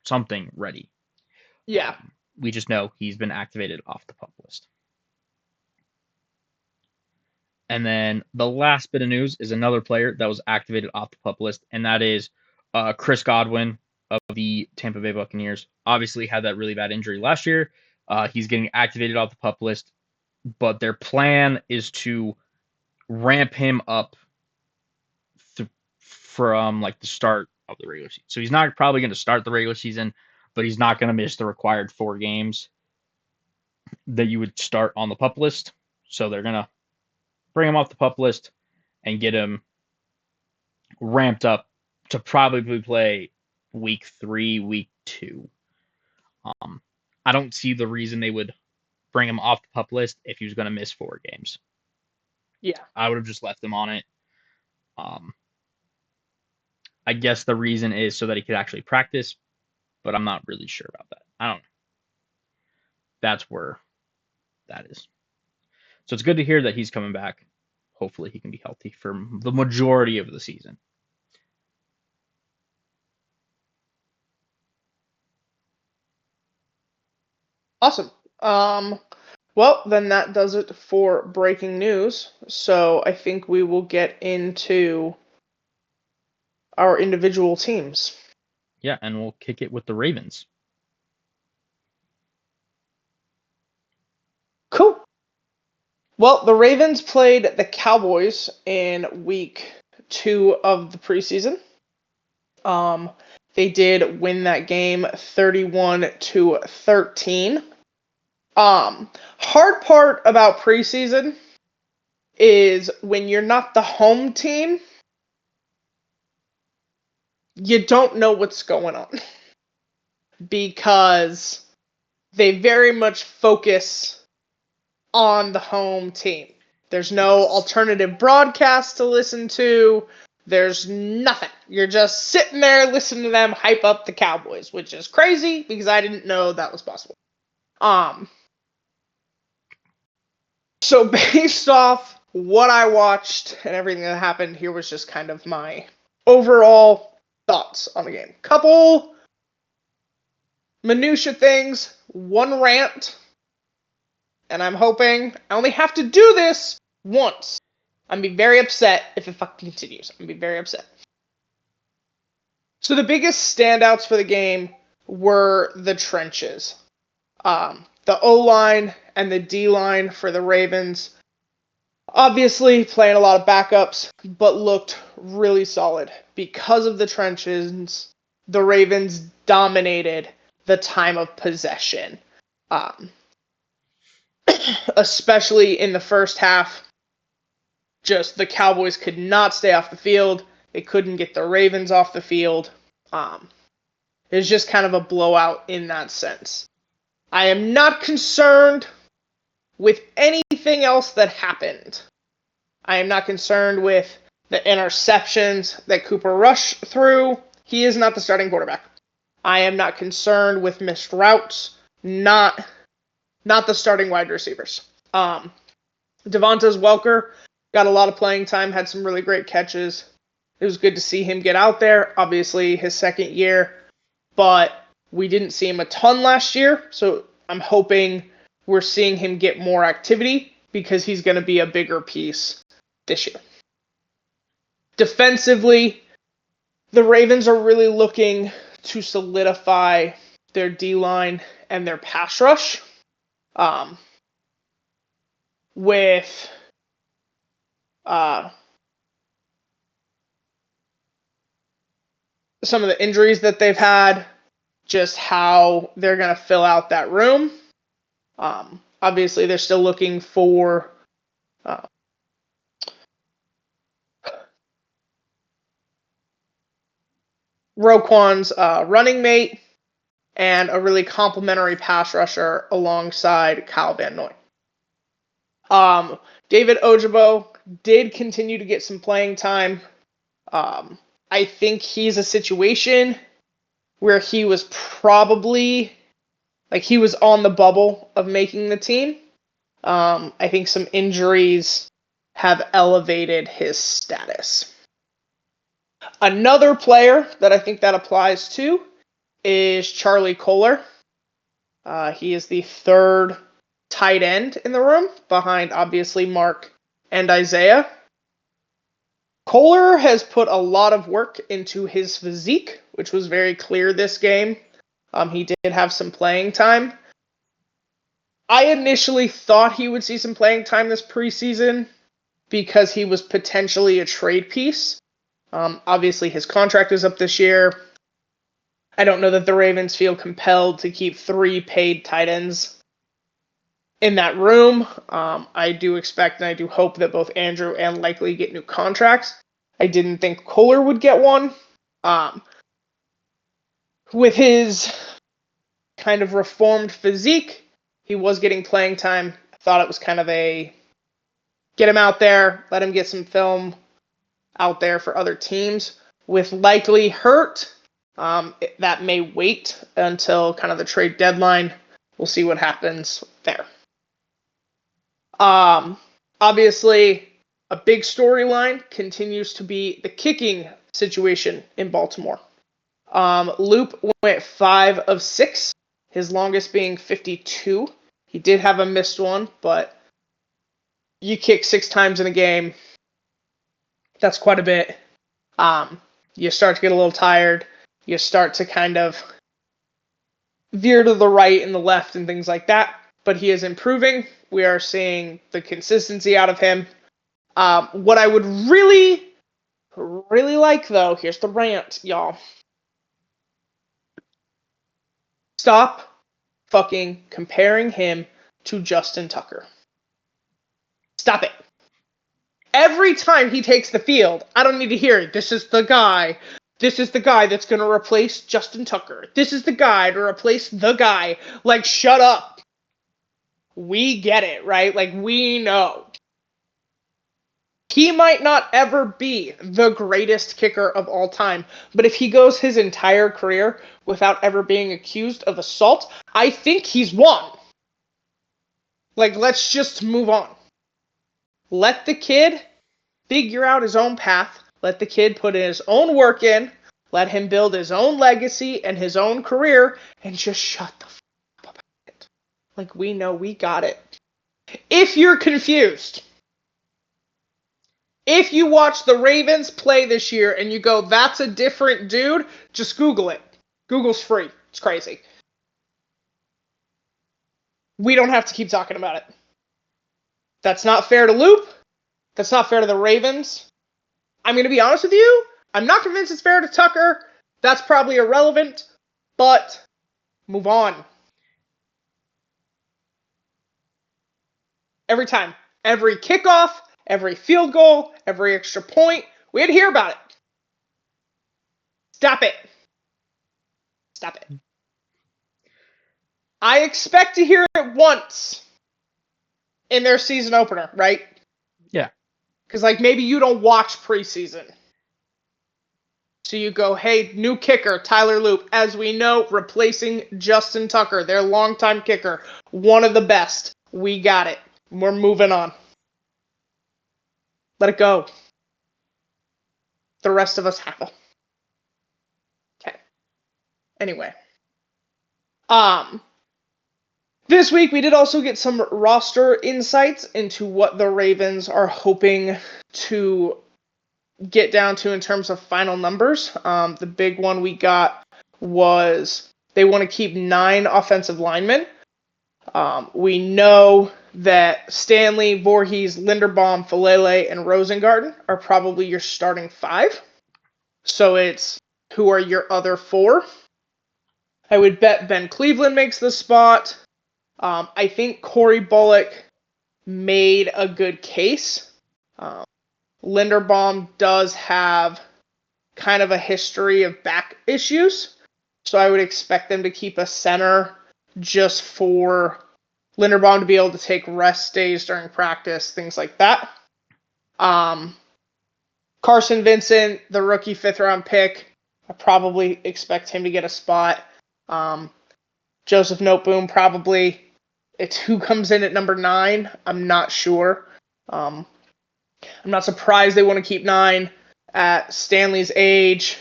something ready. Yeah. We just know he's been activated off the pup list. And then the last bit of news is another player that was activated off the pup list, and that is Chris Godwin of the Tampa Bay Buccaneers. Obviously, had that really bad injury last year. He's getting activated off the pup list, but their plan is to ramp him up from like the start of the regular season. So he's not probably going to start the regular season, but he's not going to miss the required 4 games that you would start on the pup list. So they're going to bring him off the pup list and get him ramped up to probably play week 3, week 2. I don't see the reason they would bring him off the pup list if he was going to miss 4 games. Yeah. I would have just left him on it. I guess the reason is so that he could actually practice, but I'm not really sure about that. I don't know. That's where that is. So it's good to hear that he's coming back. Hopefully he can be healthy for the majority of the season. Awesome. Well, then that does it for breaking news. So I think we will get into our individual teams. Yeah, and we'll kick it with the Ravens. Cool. Well, the Ravens played the Cowboys in week 2 of the preseason. They did win that game 31-13. Hard part about preseason is when you're not the home team, you don't know what's going on because they very much focus on the home team. There's no alternative broadcast to listen to. There's nothing. You're just sitting there listening to them hype up the Cowboys, which is crazy because I didn't know that was possible. So based off what I watched and everything that happened, here was just kind of my overall thoughts on the game. Couple minutia things, one rant, and I'm hoping I only have to do this once. I'm gonna be very upset if it fucking continues. I'm gonna be very upset. So the biggest standouts for the game were the trenches. The O-line and the D-line for the Ravens. Obviously playing a lot of backups, but looked really solid. Because of the trenches, the Ravens dominated the time of possession. Especially in the first half, just the Cowboys could not stay off the field. They couldn't get the Ravens off the field. It was just kind of a blowout in that sense. I am not concerned with anything else that happened. I am not concerned with the interceptions that Cooper Rush threw. He is not the starting quarterback. I am not concerned with missed routes. Not the starting wide receivers. Devontae Welker got a lot of playing time, had some really great catches. It was good to see him get out there. Obviously, his second year, but we didn't see him a ton last year, so I'm hoping we're seeing him get more activity because he's going to be a bigger piece this year. Defensively, the Ravens are really looking to solidify their D-line and their pass rush. With some of the injuries that they've had, just how they're going to fill out that room. Obviously, they're still looking for Roquan's running mate and a really complimentary pass rusher alongside Kyle Van Noy. David Ojabo did continue to get some playing time. I think he's a situation where he was probably, he was on the bubble of making the team. I think some injuries have elevated his status. Another player that I think that applies to is Charlie Kolar. He is the third tight end in the room, behind obviously Mark and Isaiah. Kohler has put a lot of work into his physique, which was very clear this game. He did have some playing time. I initially thought he would see some playing time this preseason because he was potentially a trade piece. Obviously, his contract is up this year. I don't know that the Ravens feel compelled to keep 3 paid tight ends in that room. I do expect and I do hope that both Andrew and Likely get new contracts. I didn't think Kohler would get one. With his kind of reformed physique, he was getting playing time. I thought it was kind of a get him out there, let him get some film out there for other teams. With Likely hurt, that may wait until kind of the trade deadline. We'll see what happens there. Obviously, a big storyline continues to be the kicking situation in Baltimore. Loop went 5 of 6, his longest being 52. He did have a missed one, but you kick 6 times in a game, that's quite a bit. You start to get a little tired. You start to kind of veer to the right and the left and things like that. But he is improving. We are seeing the consistency out of him. What I would really like, though, here's the rant, y'all. Stop fucking comparing him to Justin Tucker. Stop it. Every time he takes the field, I don't need to hear it. This is the guy. This is the guy that's going to replace Justin Tucker. This is the guy to replace the guy. Like, shut up. We get it, right? Like, we know. He might not ever be the greatest kicker of all time, but if he goes his entire career without ever being accused of assault, I think he's won. Like, let's just move on. Let the kid figure out his own path. Let the kid put his own work in. Let him build his own legacy and his own career, and just shut the f up about it. Like, we know we got it. If you're confused, if you watch the Ravens play this year and you go, that's a different dude, just Google it. Google's free. It's crazy. We don't have to keep talking about it. That's not fair to Loop. That's not fair to the Ravens. I'm going to be honest with you. I'm not convinced it's fair to Tucker. That's probably irrelevant. But move on. Every time. Every kickoff, every field goal, every extra point, we had to hear about it. Stop it. Stop it. I expect to hear it once in their season opener, right? Yeah. Because, like, maybe you don't watch preseason. So you go, hey, new kicker, Tyler Loop. As we know, replacing Justin Tucker, their longtime kicker. One of the best. We got it. We're moving on. Let it go. The rest of us have. Okay. Anyway. This week we did also get some roster insights into what the Ravens are hoping to get down to in terms of final numbers. The big one we got was they want to keep 9 offensive linemen. We know that Stanley, Voorhees, Linderbaum, Falele, and Rosengarten are probably your starting 5. So it's who are your other 4? I would bet Ben Cleveland makes the spot. I think Corey Bullock made a good case. Linderbaum does have kind of a history of back issues, so I would expect them to keep a center just for Linderbaum to be able to take rest days during practice, things like that. Carson Vincent, the rookie 5th-round pick, I probably expect him to get a spot. Joseph Noteboom probably. It's who comes in at number 9. I'm not sure. I'm not surprised they want to keep 9 at Stanley's age.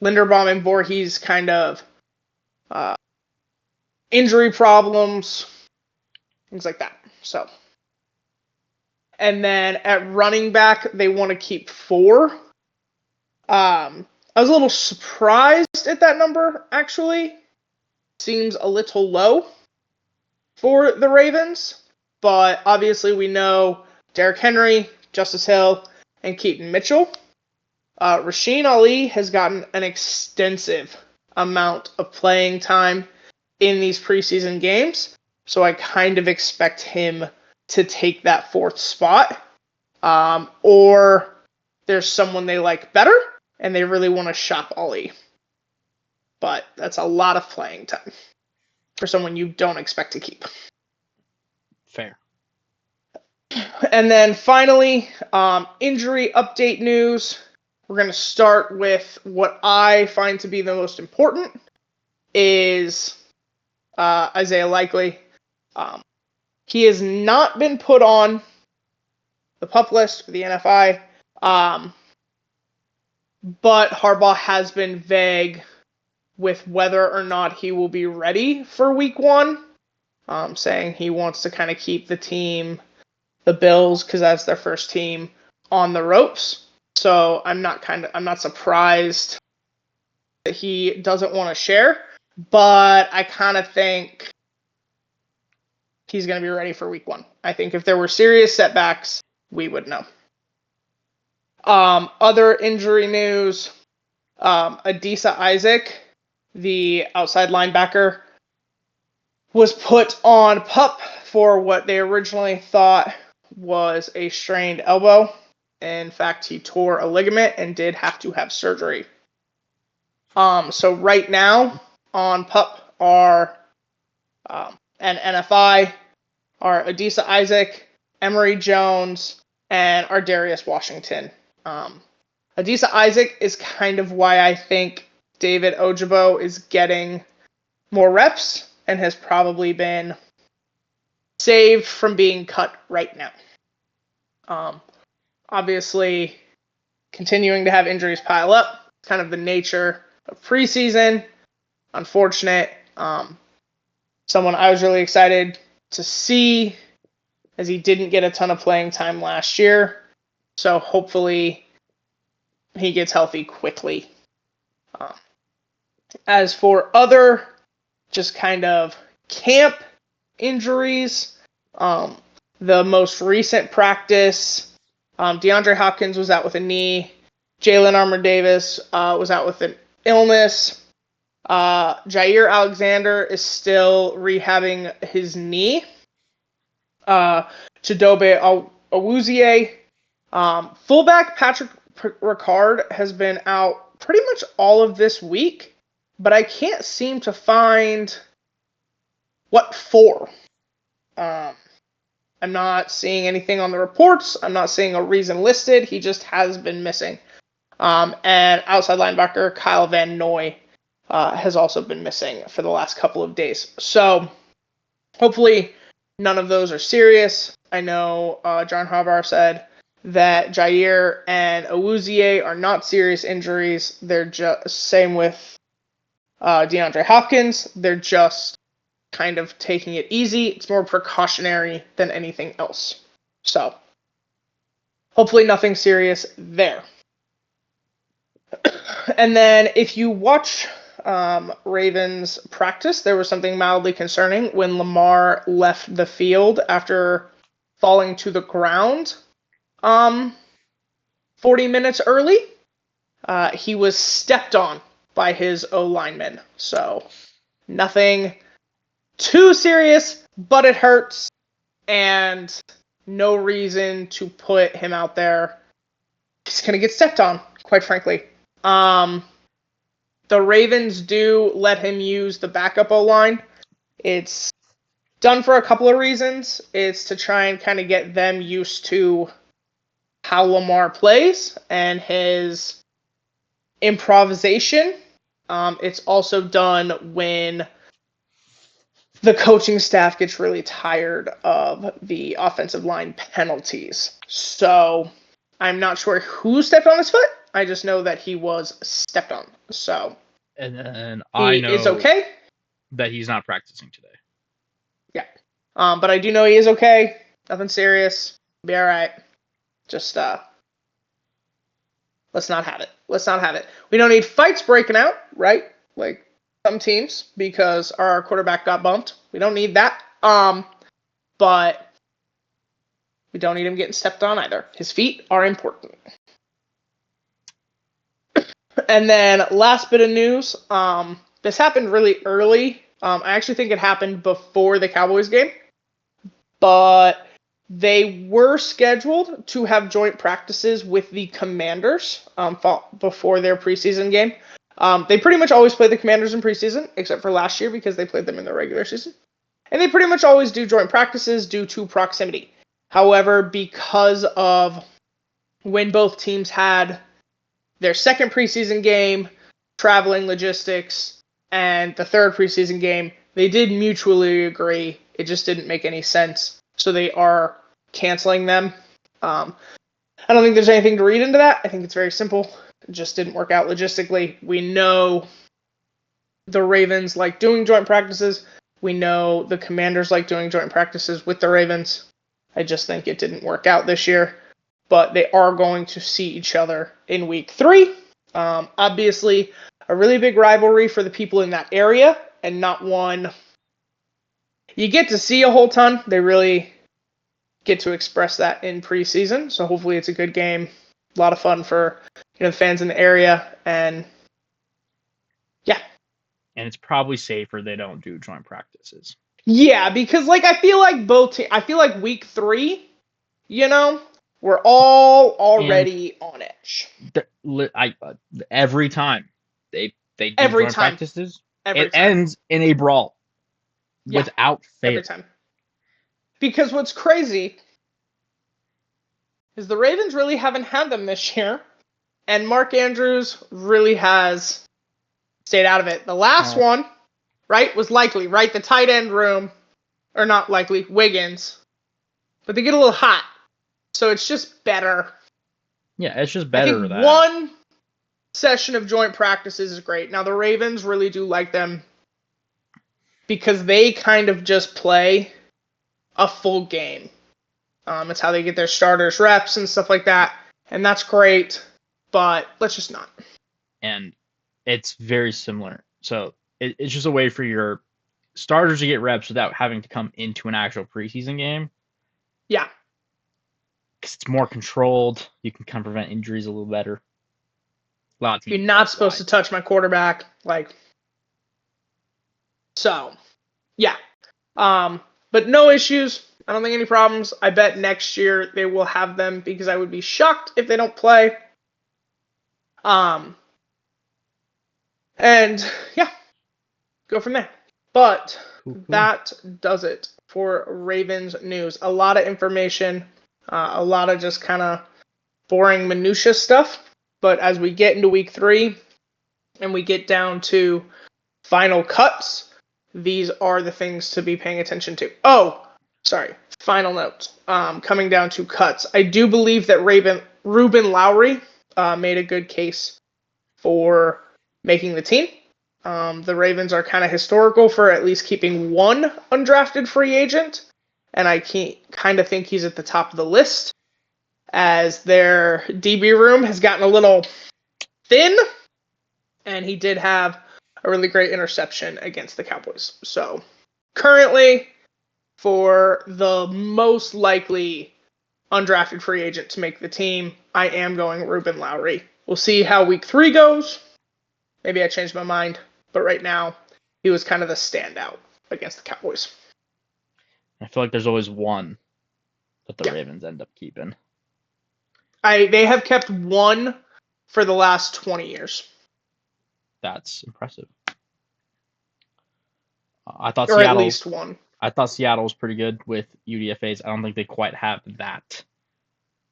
Linderbaum and Voorhees kind of injury problems, things like that. So And then at running back, they want to keep 4. I was a little surprised at that number, actually. Seems a little low for the Ravens. But obviously, we know Derrick Henry, Justice Hill, and Keaton Mitchell. Rasheen Ali has gotten an extensive amount of playing time in these preseason games. So I kind of expect him to take that 4th spot. Or there's someone they like better and they really want to shop Ali. But that's a lot of playing time for someone you don't expect to keep. Fair. And then finally, injury update news. We're going to start with what I find to be the most important is Isaiah Likely. He has not been put on the PUP list for the NFI, but Harbaugh has been vague with whether or not he will be ready for week 1, saying he wants to kind of keep the team, the Bills, because that's their first team, on the ropes. So I'm not surprised that he doesn't want to share, but I kind of think he's going to be ready for week 1. I think if there were serious setbacks, we would know. Other injury news, Adisa Isaac, the outside linebacker, was put on PUP for what they originally thought was a strained elbow. In fact, he tore a ligament and did have to have surgery. So right now on PUP are and NFI are Adisa Isaac, Emory Jones, and Ardarius Washington. Adisa Isaac is kind of why I think David Ojabo is getting more reps and has probably been saved from being cut right now. Obviously, continuing to have injuries pile up, kind of the nature of preseason. Unfortunate. Someone I was really excited to see, as he didn't get a ton of playing time last year. So hopefully he gets healthy quickly. As for other just kind of camp injuries, the most recent practice, DeAndre Hopkins was out with a knee. Jalen Armour-Davis was out with an illness. Jair Alexander is still rehabbing his knee. Chidobe Awuzie. Fullback Patrick Ricard has been out pretty much all of this week, but I can't seem to find what for. I'm not seeing anything on the reports. I'm not seeing a reason listed. He just has been missing. And outside linebacker Kyle Van Noy has also been missing for the last couple of days. So hopefully none of those are serious. I know John Harbaugh said that Jair and Awuzie are not serious injuries. They're just same with DeAndre Hopkins. They're just kind of taking it easy. It's more precautionary than anything else. So hopefully nothing serious there. And then if you watch Ravens practice, there was something mildly concerning when Lamar left the field after falling to the ground 40 minutes early. He was stepped on by his O-lineman. So nothing too serious, but it hurts, and no reason to put him out there. He's going to get stepped on, quite frankly. The Ravens do let him use the backup O-line. It's done for a couple of reasons. It's to try and kind of get them used to how Lamar plays and his improvisation. It's also done when the coaching staff gets really tired of the offensive line penalties. So I'm not sure who stepped on his foot. I just know that he was stepped on. So and then I know is okay. that he's not practicing today. Yeah. But I do know he is okay. Nothing serious. Be all right. Just let's not have it. Let's not have it. We don't need fights breaking out, right? Like some teams because our quarterback got bumped. We don't need that. But we don't need him getting stepped on either. His feet are important. And then last bit of news. This happened really early. I actually think it happened before the Cowboys game, but they were scheduled to have joint practices with the Commanders before their preseason game. They pretty much always play the Commanders in preseason, except for last year because they played them in the regular season. And they pretty much always do joint practices due to proximity. However, because of when both teams had their second preseason game, traveling logistics, and the third preseason game, they did mutually agree. It just didn't make any sense. So they are canceling them. I don't think there's anything to read into that. I think it's very simple. It just didn't work out logistically. We know the Ravens like doing joint practices. We know the Commanders like doing joint practices with the Ravens. I just think it didn't work out this year. But they are going to see each other in week 3. Obviously, a really big rivalry for the people in that area, and not one you get to see a whole ton. They really get to express that in preseason. So hopefully it's a good game. A lot of fun for the fans in the area. And yeah. And it's probably safer they don't do joint practices. Yeah, because I feel like I feel like week 3, we're all already on edge. Every time they do Every joint time. practices, Every it time. ends in a brawl. Yeah, without fail. Every time. Because what's crazy is the Ravens really haven't had them this year, and Mark Andrews really has stayed out of it. The last one, right, was likely, right? The tight end room, or not likely, Wiggins. But they get a little hot, so it's just better. Yeah, it's just better. I think that one session of joint practices is great. Now, the Ravens really do like them because they kind of just play a full game. It's how they get their starters reps and stuff like that, and that's great, but let's just not. And it's very similar. So it's just a way for your starters to get reps without having to come into an actual preseason game. Yeah. Because it's more controlled. You can kind of prevent injuries a little better. A lot of teams You're not supposed to touch my quarterback. So, yeah. But no issues. I don't think any problems. I bet next year they will have them because I would be shocked if they don't play. And yeah, go from there. But that does it for Ravens news. A lot of information, a lot of just kind of boring minutia stuff. But as we get into week 3 and we get down to final cuts, these are the things to be paying attention to. Oh, sorry. Final note. Coming down to cuts. I do believe that Ruben Lowry made a good case for making the team. The Ravens are kind of historical for at least keeping one undrafted free agent, and I kind of think he's at the top of the list as their DB room has gotten a little thin, and he did have a really great interception against the Cowboys. So currently, for the most likely undrafted free agent to make the team, I am going Ruben Lowry. We'll see how week 3 goes. Maybe I changed my mind, but right now, he was kind of the standout against the Cowboys. I feel like there's always one that the Ravens end up keeping. They have kept one for the last 20 years. That's impressive. I thought or Seattle, at least one. I thought Seattle was pretty good with UDFAs. I don't think they quite have that.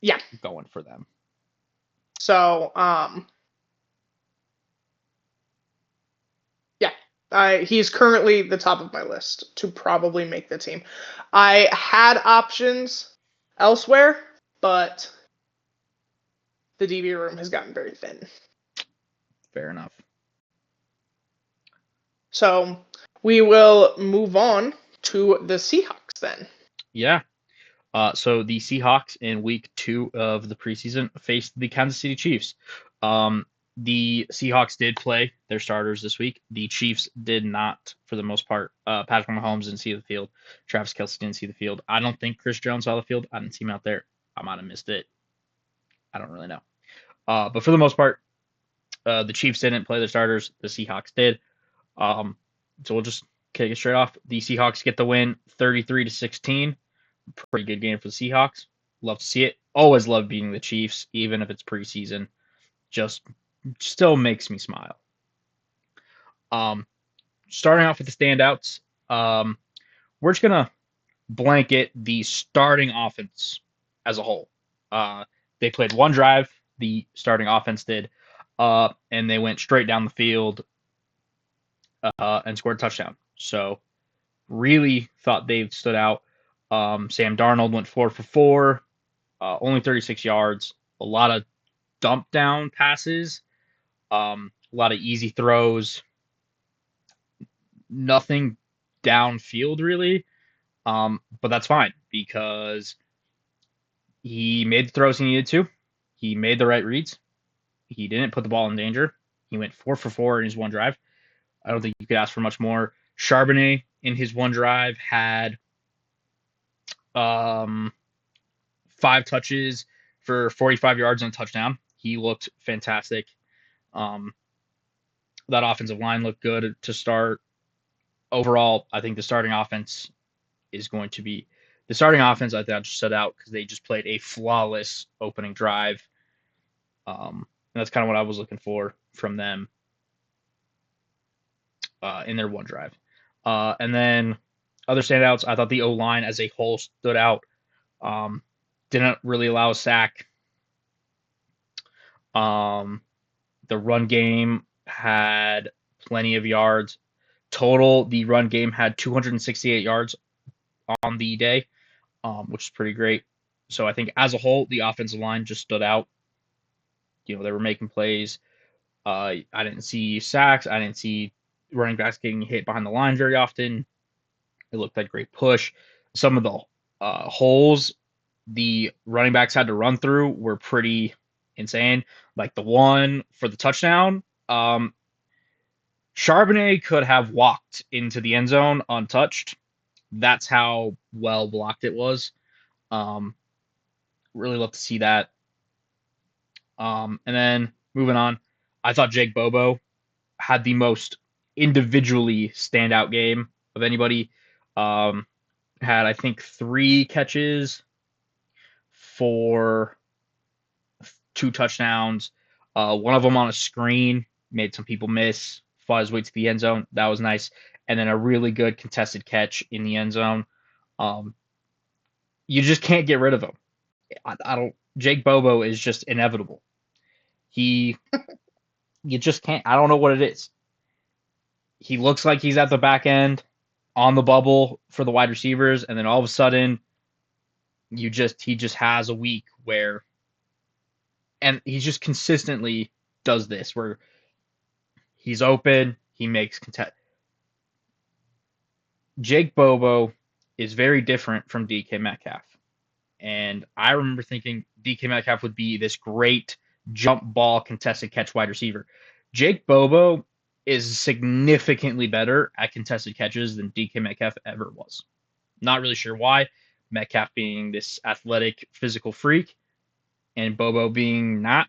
Yeah. Going for them. So, he's currently the top of my list to probably make the team. I had options elsewhere, but the DB room has gotten very thin. Fair enough. So we will move on to the Seahawks then. Yeah. So the Seahawks in week 2 of the preseason faced the Kansas City Chiefs. The Seahawks did play their starters this week. The Chiefs did not, for the most part. Patrick Mahomes didn't see the field. Travis Kelce didn't see the field. I don't think Chris Jones saw the field. I didn't see him out there. I might have missed it. I don't really know. But for the most part, the Chiefs didn't play their starters. The Seahawks did. So we'll just kick it straight off. The Seahawks get the win, 33-16. Pretty good game for the Seahawks. Love to see it. Always love beating the Chiefs, even if it's preseason. Just still makes me smile. Starting off with the standouts, we're just gonna blanket the starting offense as a whole. They played one drive. The starting offense did, and they went straight down the field and scored a touchdown. So really thought they stood out. Sam Darnold went 4 for 4, only 36 yards, a lot of dump down passes, a lot of easy throws, nothing downfield really. But that's fine because he made the throws he needed to. He made the right reads. He didn't put the ball in danger. He went 4 for 4 in his one drive. I don't think you could ask for much more. Charbonnet in his one drive had 5 touches for 45 yards and a touchdown. He looked fantastic. That offensive line looked good to start. Overall, I think the starting offense is going to be the starting offense. I thought just stood out because they just played a flawless opening drive. And that's kind of what I was looking for from them in their one drive. And then other standouts, I thought the O-line as a whole stood out. Didn't really allow a sack. The run game had plenty of yards. Total, the run game had 268 yards on the day, which is pretty great. So I think as a whole, the offensive line just stood out. They were making plays. I didn't see sacks. I didn't see running backs getting hit behind the line very often. It looked like a great push. Some of the holes the running backs had to run through were pretty insane. Like the one for the touchdown, Charbonnet could have walked into the end zone untouched. That's how well blocked it was. Really love to see that. And then moving on, I thought Jake Bobo had the most individually standout game of anybody. Had, I think, 3 catches for 2 touchdowns. One of them on a screen, made some people miss, fought his way to the end zone. That was nice. And then a really good contested catch in the end zone. You just can't get rid of him. Jake Bobo is just inevitable. You just can't. I don't know what it is. He looks like he's at the back end on the bubble for the wide receivers, and then all of a sudden, he just has a week where, and he just consistently does this where he's open, he makes contest. Jake Bobo is very different from DK Metcalf, and I remember thinking DK Metcalf would be this great jump ball contested catch wide receiver. Jake Bobo is significantly better at contested catches than DK Metcalf ever was. Not really sure why. Metcalf being this athletic, physical freak, and Bobo being not.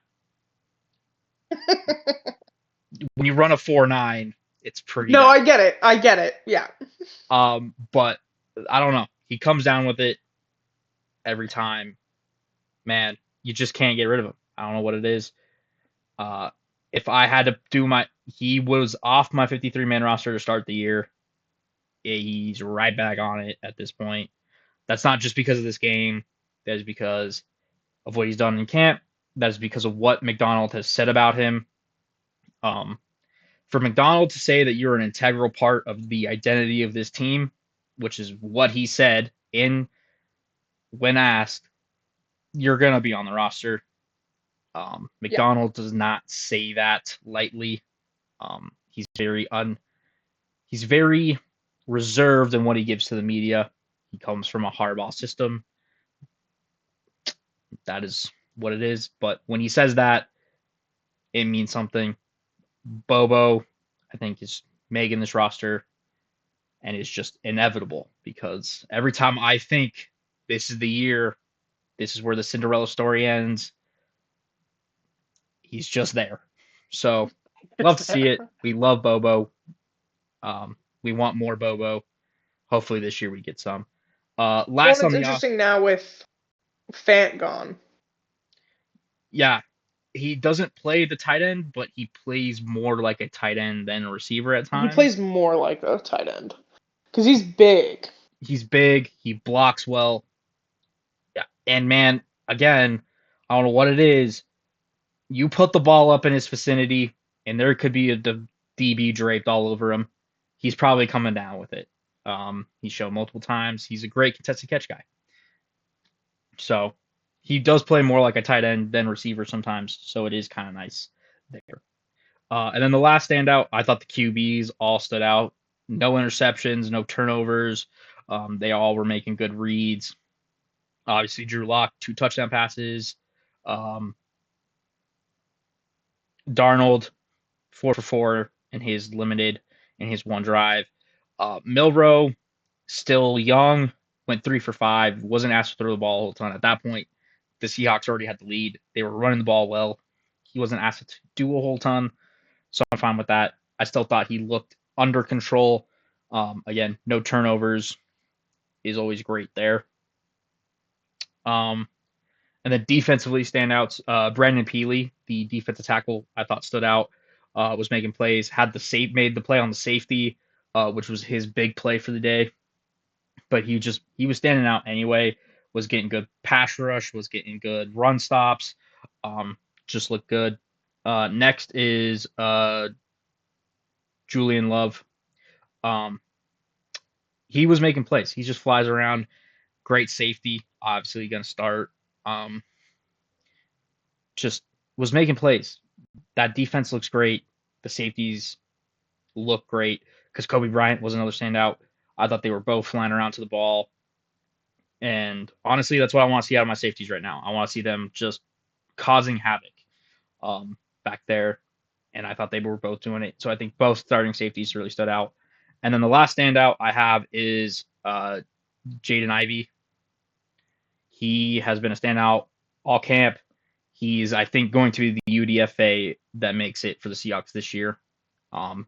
When you run a 4.9, it's pretty. No, bad. I get it. Yeah. But I don't know. He comes down with it every time. Man, you just can't get rid of him. I don't know what it is. If I had to do he was off my 53-man roster to start the year. He's right back on it at this point. That's not just because of this game. That is because of what he's done in camp. That is because of what McDonald has said about him. For McDonald to say that you're an integral part of the identity of this team, which is what he said when asked, you're going to be on the roster. McDonald does not say that lightly. He's very reserved in what he gives to the media. He comes from a Harbaugh system. That is what it is. But when he says that, it means something. Bobo, I think, is making this roster, and it's just inevitable because every time I think this is the year, this is where the Cinderella story ends, he's just there. So love to see it. We love Bobo. We want more Bobo. Hopefully this year we get some. Well, Last and on it's the off, interesting now with Fant gone. yeah, he doesn't play the tight end, but he plays more like a tight end than a receiver at He times. plays more like a tight end because he's big. He's big. He blocks well. Yeah, and man, again, I don't know what it is. You put the ball up in his vicinity, and there could be a DB draped all over him. He's probably coming down with it. He's shown multiple times. He's a great contested catch guy. So he does play more like a tight end than receiver sometimes. So it is kind of nice there. And then the last standout, I thought the QBs all stood out. No interceptions, no turnovers. They all were making good reads. Obviously, Drew Lock, 2 touchdown passes. Um, Darnold, 4 for 4 in his limited, in his one drive. Milrow, still young, went 3 for 5. Wasn't asked to throw the ball a whole ton. At that point, the Seahawks already had the lead. They were running the ball well. He wasn't asked to do a whole ton, so I'm fine with that. I still thought he looked under control. Again, no turnovers is always great there. And then defensively standouts, Brandon Peely, the defensive tackle, I thought stood out. Was making plays, made the play on the safety, which was his big play for the day. But he was standing out anyway. Was getting good pass rush, was getting good run stops. Just looked good. Next is Julian Love. He was making plays. He just flies around. Great safety. Obviously going to start. Just was making plays. That defense looks great. The safeties look great because Kobe Bryant was another standout. I thought they were both flying around to the ball. And honestly, that's what I want to see out of my safeties right now. I want to see them just causing havoc back there. And I thought they were both doing it. So I think both starting safeties really stood out. And then the last standout I have is Jaden Ivey. He has been a standout all camp. He's, I think, going to be the UDFA that makes it for the Seahawks this year.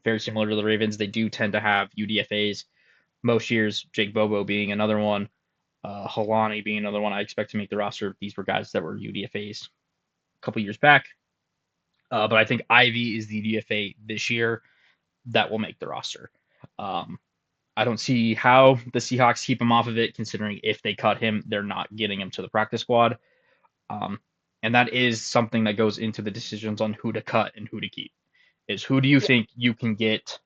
Very similar to the Ravens. They do tend to have UDFAs most years, Jake Bobo being another one, Halani being another one I expect to make the roster. These were guys that were UDFAs a couple years back. But I think Ivy is the UDFA this year that will make the roster. I don't see how the Seahawks keep him off of it, considering if they cut him, they're not getting him to the practice squad. And that is something that goes into the decisions on who to cut and who to keep. Is who do you think you can get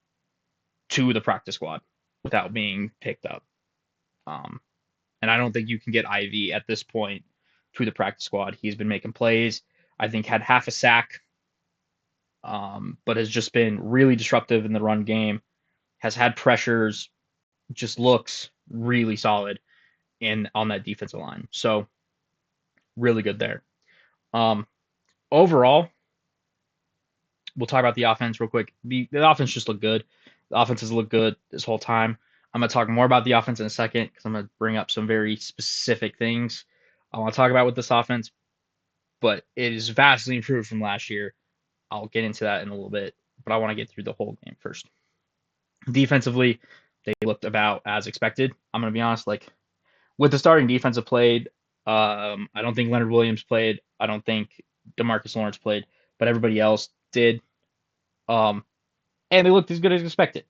to the practice squad without being picked up? And I don't think you can get Ivy at this point to the practice squad. He's been making plays. I think had half a sack, but has just been really disruptive in the run game. Has had pressures, just looks really solid on that defensive line. So really good there. Overall, we'll talk about the offense real quick. The offense just looked good. The offense has looked good this whole time. I'm going to talk more about the offense in a second because I'm going to bring up some very specific things I want to talk about with this offense, but it is vastly improved from last year. I'll get into that in a little bit, but I want to get through the whole game first. Defensively, they looked about as expected. I'm going to be honest, like with the starting defensive played, I don't think Leonard Williams played. I don't think DeMarcus Lawrence played, but everybody else did. And they looked as good as expected.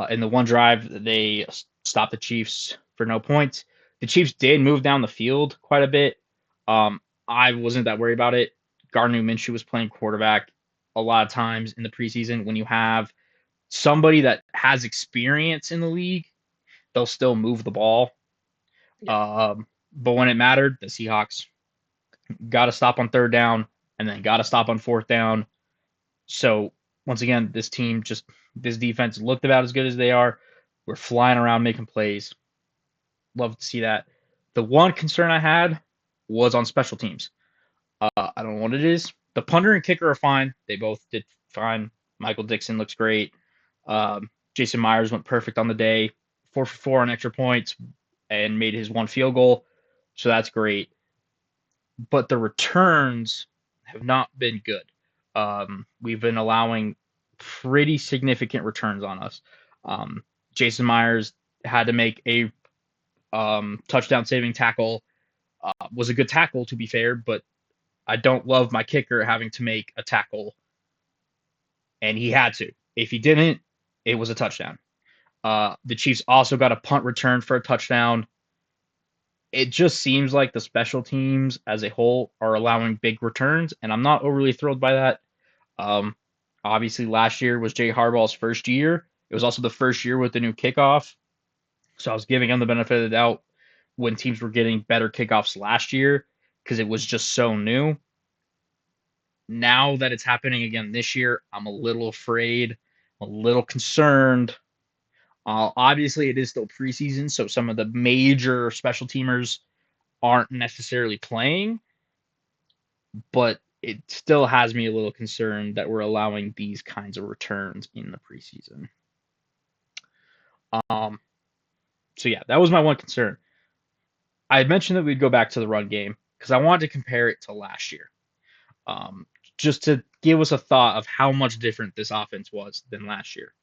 In the one drive, they stopped the Chiefs for no points. The Chiefs did move down the field quite a bit. I wasn't that worried about it. Gardner Minshew was playing quarterback a lot of times in the preseason. When you have somebody that has experience in the league, they'll still move the ball. But when it mattered, the Seahawks got to stop on third down and then got to stop on fourth down. So once again, this defense looked about as good as they are. We're flying around making plays. Love to see that. The one concern I had was on special teams. I don't know what it is. The punter and kicker are fine. They both did fine. Michael Dixon looks great. Jason Myers went perfect on the day, 4 for 4 on extra points, and made his one field goal. So that's great. But the returns have not been good. We've been allowing pretty significant returns on us. Jason Myers had to make a touchdown saving tackle. Was a good tackle, to be fair, but I don't love my kicker having to make a tackle, and he had to. If he didn't, it was a touchdown. The Chiefs also got a punt return for a touchdown. It just seems like the special teams as a whole are allowing big returns, and I'm not overly thrilled by that. Um, Obviously, last year was Jay Harbaugh's first year. It was also the first year with the new kickoff, so I was giving him the benefit of the doubt when teams were getting better kickoffs last year because it was just so new. Now that it's happening again this year, I'm a little afraid, a little concerned. Obviously, it is still preseason, so some of the major special teamers aren't necessarily playing, but it still has me a little concerned that we're allowing these kinds of returns in the preseason. So yeah, that was my one concern. I had mentioned that we'd go back to the run game because I wanted to compare it to last year, just to give us a thought of how much different this offense was than last year.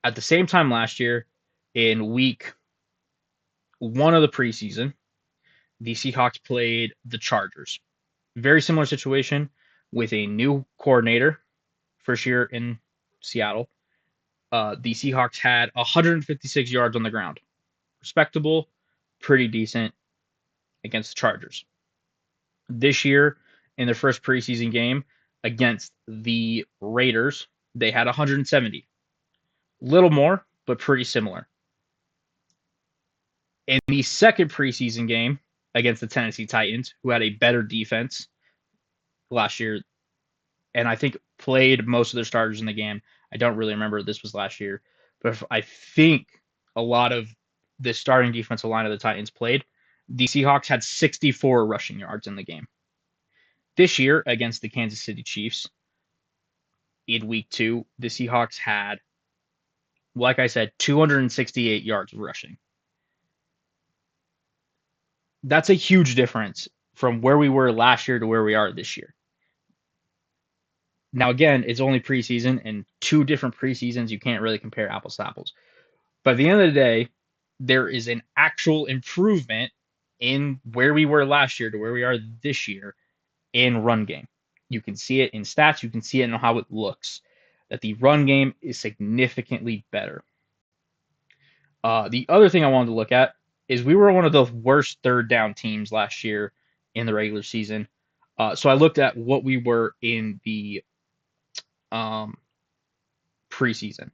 At the same time last year, in week 1 of the preseason, the Seahawks played the Chargers. Very similar situation with a new coordinator, first year in Seattle. The Seahawks had 156 yards on the ground. Respectable, pretty decent against the Chargers. This year, in their first preseason game against the Raiders, they had 170. Little more, but pretty similar. In the second preseason game against the Tennessee Titans, who had a better defense last year, and I think played most of their starters in the game. I don't really remember if this was last year, but I think a lot of the starting defensive line of the Titans played. The Seahawks had 64 rushing yards in the game. This year, against the Kansas City Chiefs, in week 2, the Seahawks had, like I said, 268 yards rushing. That's a huge difference from where we were last year to where we are this year. Now, again, it's only preseason, and 2 different preseasons, you can't really compare apples to apples. But at the end of the day, there is an actual improvement in where we were last year to where we are this year in run game. You can see it in stats. You can see it in how it looks, that the run game is significantly better. The other thing I wanted to look at is we were one of the worst third down teams last year in the regular season. So I looked at what we were in the preseason.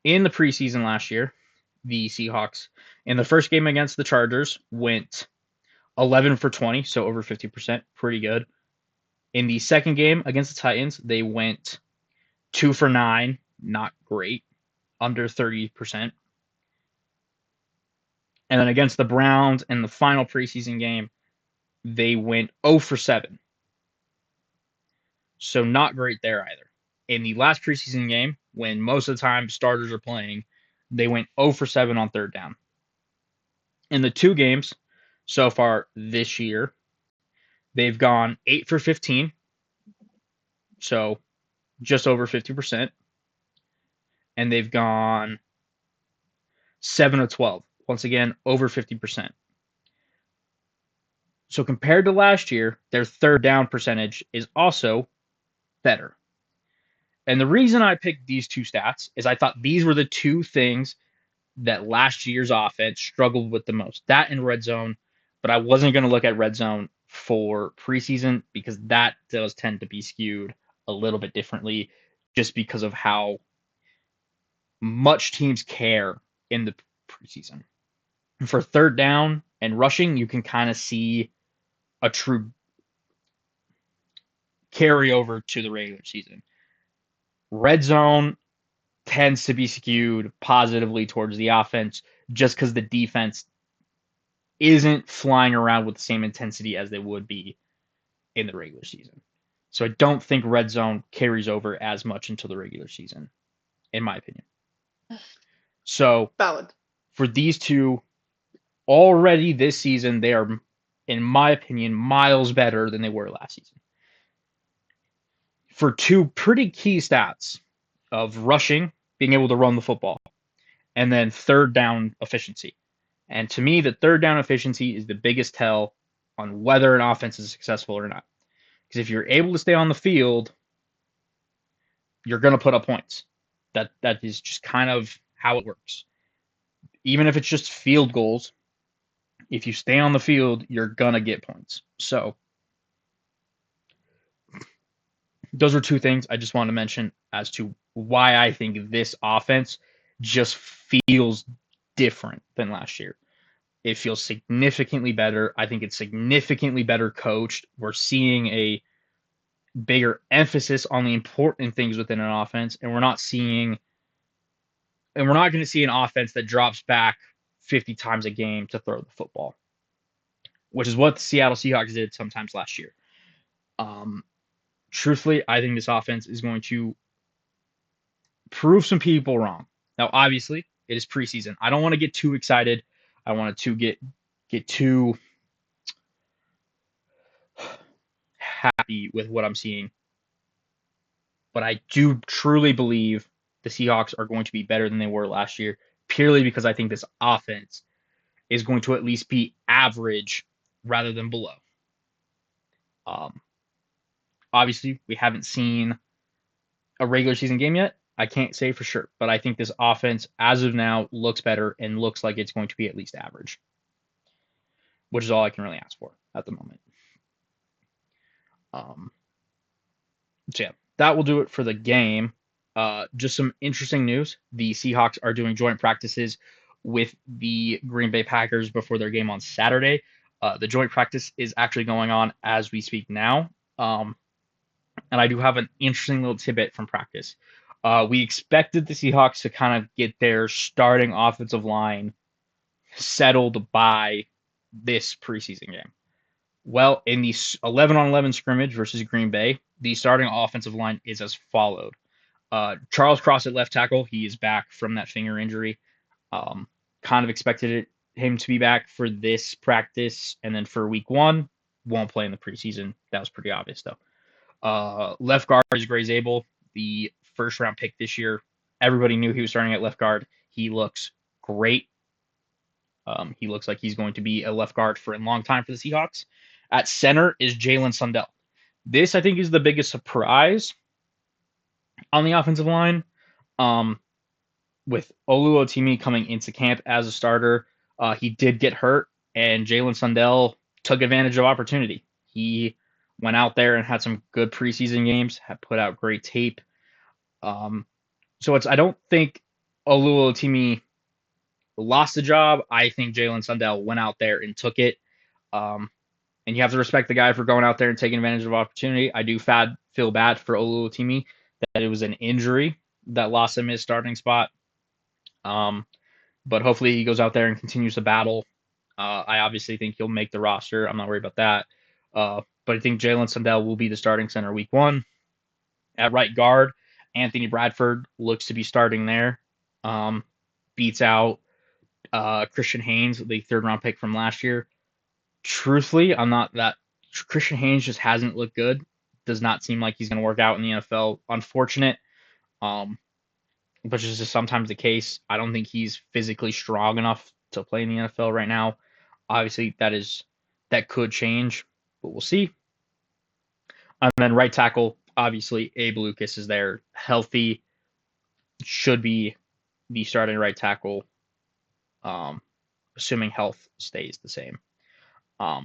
In the preseason last year, the Seahawks, in the first game against the Chargers, went 11 for 20, so over 50%, pretty good. In the second game against the Titans, they went 2 for 9, not great, under 30%. And then against the Browns in the final preseason game, they went 0 for 7. So not great there either. In the last preseason game, when most of the time starters are playing, they went 0 for 7 on third down. In the 2 games so far this year, they've gone 8 for 15, so just over 50%. And they've gone 7 of 12, once again, over 50%. So compared to last year, their third down percentage is also better. And the reason I picked these 2 stats is I thought these were the 2 things that last year's offense struggled with the most. That and red zone, but I wasn't going to look at red zone for preseason because that does tend to be skewed a little bit differently just because of how much teams care in the preseason. For third down and rushing, you can kind of see a true carryover to the regular season. Red zone tends to be skewed positively towards the offense just because the defense isn't flying around with the same intensity as they would be in the regular season. So I don't think red zone carries over as much into the regular season, in my opinion. So Valid. for these two, already this season, they are, in my opinion, miles better than they were last season. For two pretty key stats of rushing, being able to run the football, and then third down efficiency. And to me, the third down efficiency is the biggest tell on whether an offense is successful or not. Because if you're able to stay on the field, you're going to put up points. That is just kind of how it works. Even if it's just field goals, if you stay on the field, you're going to get points. So those are two things I just want to mention as to why I think this offense just feels different than last year. It feels significantly better. I think it's significantly better coached. We're seeing a bigger emphasis on the important things within an offense, and we're not going to see an offense that drops back 50 times a game to throw the football, which is what the Seattle Seahawks did sometimes last year. Truthfully, I think this offense is going to prove some people wrong. Now, obviously, it is preseason. I don't want to get too excited. I want to get too happy with what I'm seeing. But I do truly believe the Seahawks are going to be better than they were last year, purely because I think this offense is going to at least be average rather than below. Obviously, we haven't seen a regular season game yet. I can't say for sure, but I think this offense, as of now, looks better and looks like it's going to be at least average, which is all I can really ask for at the moment. So yeah, that will do it for the game. Just some interesting news. The Seahawks are doing joint practices with the Green Bay Packers before their game on Saturday. The joint practice is actually going on as we speak now. And I do have an interesting little tidbit from practice. We expected the Seahawks to kind of get their starting offensive line settled by this preseason game. Well, in the 11-on-11 scrimmage versus Green Bay, the starting offensive line is as followed. Charles Cross at left tackle. He is back from that finger injury. Kind of expected him to be back for this practice, and then for week one, won't play in the preseason. That was pretty obvious, though. Left guard is Gray Zabel, the first-round pick this year. Everybody knew he was starting at left guard. He looks great. He looks like he's going to be a left guard for a long time for the Seahawks. At center is Jalen Sundell. This, I think, is the biggest surprise on the offensive line. With Oluwatimi coming into camp as a starter, he did get hurt, and Jalen Sundell took advantage of opportunity. He went out there and had some good preseason games, had put out great tape. I don't think Oluwatimi lost the job. I think Jalen Sundell went out there and took it. And you have to respect the guy for going out there and taking advantage of opportunity. I do feel bad for Oluwatimi that it was an injury that lost him his starting spot. But hopefully he goes out there and continues to battle. I obviously think he'll make the roster. I'm not worried about that. But I think Jalen Sundell will be the starting center week one. At right guard, Anthony Bradford looks to be starting there. Beats out Christian Haynes, the third-round pick from last year. Truthfully, I'm not that. Christian Haynes just hasn't looked good. Does not seem like he's going to work out in the NFL. Unfortunate, which is just sometimes the case. I don't think he's physically strong enough to play in the NFL right now. Obviously, that could change, but we'll see. And then right tackle, obviously, Abe Lucas is there, healthy, should be the starting right tackle, assuming health stays the same. So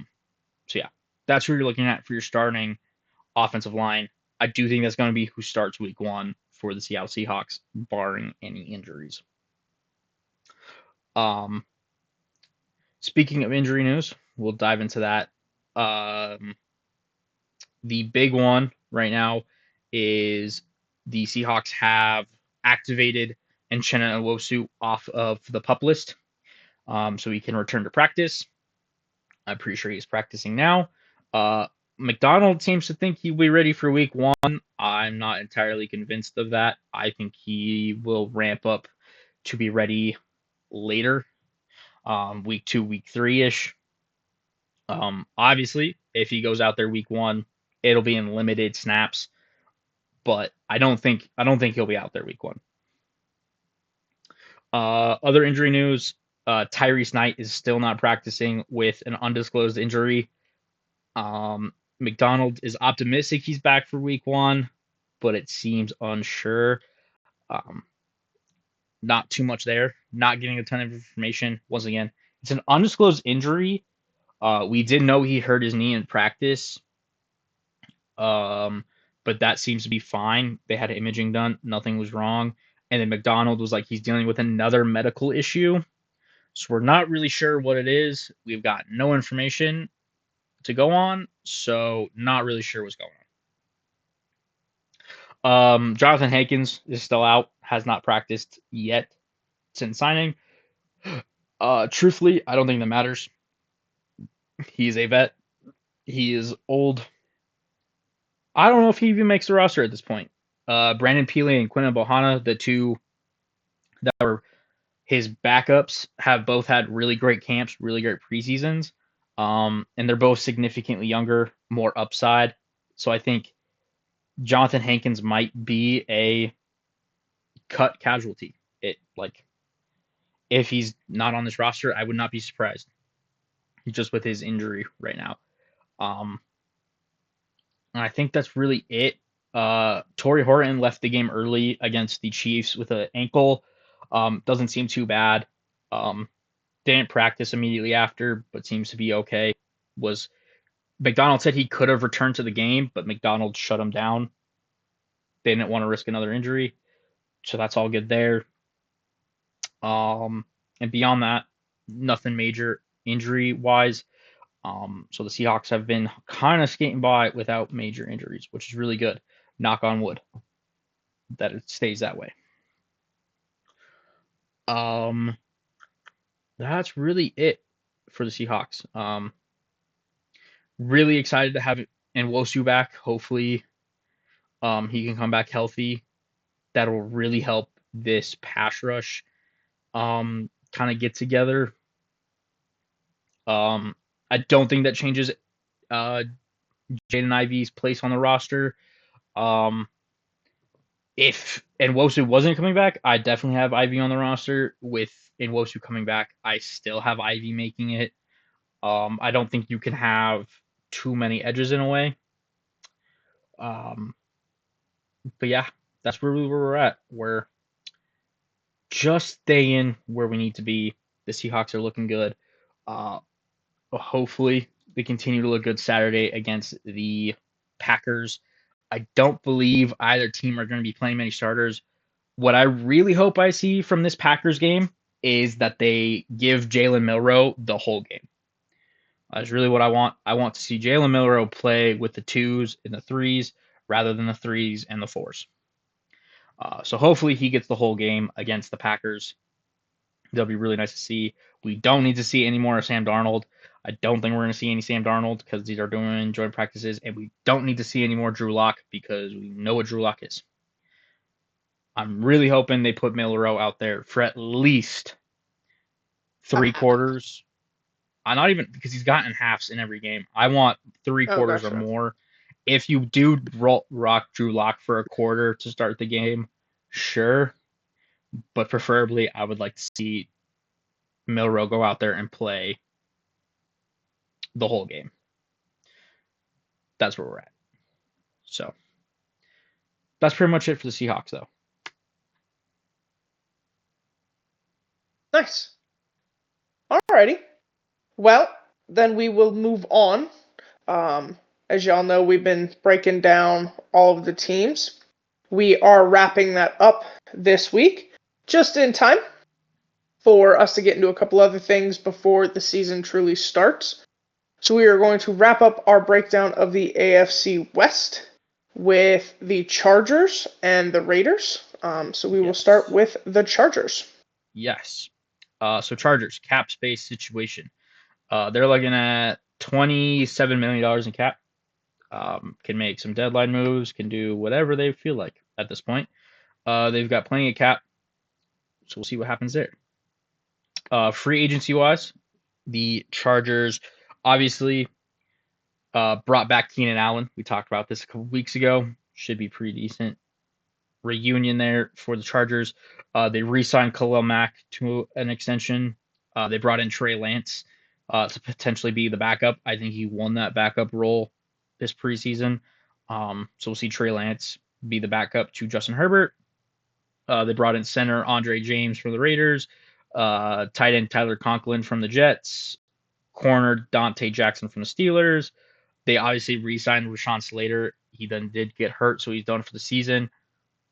yeah, that's who you're looking at for your starting offensive line. I do think that's going to be who starts week one for the Seattle Seahawks, barring any injuries. Speaking of injury news, we'll dive into that. The big one right now is the Seahawks have activated Uchenna Nwosu off of the PUP list, so he can return to practice. I'm pretty sure he's practicing now. McDonald seems to think he'll be ready for week 1. I'm not entirely convinced of that. I think he will ramp up to be ready later, week 2, week 3-ish. Obviously, if he goes out there week 1, it'll be in limited snaps, but I don't think he'll be out there week 1. Other injury news: Tyrese Knight is still not practicing with an undisclosed injury. McDonald is optimistic he's back for week 1, but it seems unsure. Not too much there. Not getting a ton of information. Once again, it's an undisclosed injury. We did know he hurt his knee in practice, but that seems to be fine. They had imaging done. Nothing was wrong. And then McDonald was like, he's dealing with another medical issue. So we're not really sure what it is. We've got no information to go on, so not really sure what's going on. Jonathan Hankins is still out, has not practiced yet since signing. Truthfully, I don't think that matters. He's a vet. He is old. I don't know if he even makes the roster at this point. Brandon Peely and Quinton Bohanna, the two that were his backups, have both had really great camps, really great preseasons. And they're both significantly younger, more upside. So I think Jonathan Hankins might be a cut casualty. If he's not on this roster, I would not be surprised. Just with his injury right now. And I think that's really it. Torrey Horton left the game early against the Chiefs with an ankle. Doesn't seem too bad. Didn't practice immediately after, but seems to be okay. McDonald said he could have returned to the game, but McDonald shut him down. They didn't want to risk another injury, so that's all good there. And beyond that, nothing major injury-wise. So the Seahawks have been kind of skating by without major injuries, which is really good. Knock on wood that it stays that way. That's really it for the Seahawks. Really excited to have Nwosu back. Hopefully, he can come back healthy. That'll really help this pass rush kind of get together. I don't think that changes Jaden Ivey's place on the roster. If Nwosu wasn't coming back, I definitely have Ivey on the roster. With Nwosu coming back, I still have Ivey making it. I don't think you can have too many edges in a way. But yeah, that's where we're at. We're just staying where we need to be. The Seahawks are looking good. Hopefully, they continue to look good Saturday against the Packers. I don't believe either team are going to be playing many starters. What I really hope I see from this Packers game is that they give Jalen Milroe the whole game. That's really what I want. I want to see Jalen Milroe play with the 2s and the 3s rather than the 3s and the 4s. So hopefully he gets the whole game against the Packers. That'll be really nice to see. We don't need to see any more of Sam Darnold. I don't think we're going to see any Sam Darnold because these are doing joint practices, and we don't need to see any more Drew Lock because we know what Drew Lock is. I'm really hoping they put Milroe out there for at least 3 quarters. I'm not even, because he's gotten halves in every game. I want 3 quarters or more. If you do rock Drew Lock for a quarter to start the game, sure. But preferably, I would like to see Milroe go out there and play the whole game. That's where we're at. So that's pretty much it for the Seahawks, though. Nice. Alrighty. Well, then we will move on. As y'all know, we've been breaking down all of the teams. We are wrapping that up this week, just in time for us to get into a couple other things before the season truly starts. So we are going to wrap up our breakdown of the AFC West with the Chargers and the Raiders. So we will start with the Chargers. Yes. So Chargers, cap space situation. They're looking at $27 million in cap. Can make some deadline moves, can do whatever they feel like at this point. They've got plenty of cap, so we'll see what happens there. Free agency wise, the Chargers obviously brought back Keenan Allen. We talked about this a couple weeks ago. Should be pretty decent reunion there for the Chargers. They re-signed Khalil Mack to an extension. They brought in Trey Lance to potentially be the backup. I think he won that backup role this preseason. So we'll see Trey Lance be the backup to Justin Herbert. They brought in center Andre James from the Raiders, tight end Tyler Conklin from the Jets, corner Dante Jackson from the Steelers. They obviously re-signed Rashawn Slater. He then did get hurt, so he's done for the season.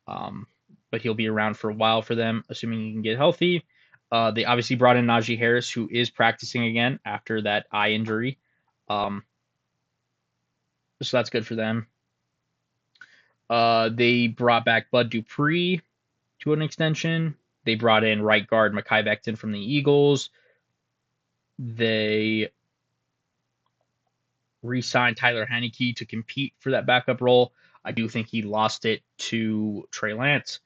But he'll be around for a while for them, assuming he can get healthy. They obviously brought in Najee Harris, who is practicing again after that eye injury. So that's good for them. They brought back Bud Dupree to an extension. They brought in right guard Mekhi Becton from the Eagles. They re-signed Tyler Heineke to compete for that backup role. I do think he lost it to Trey Lance.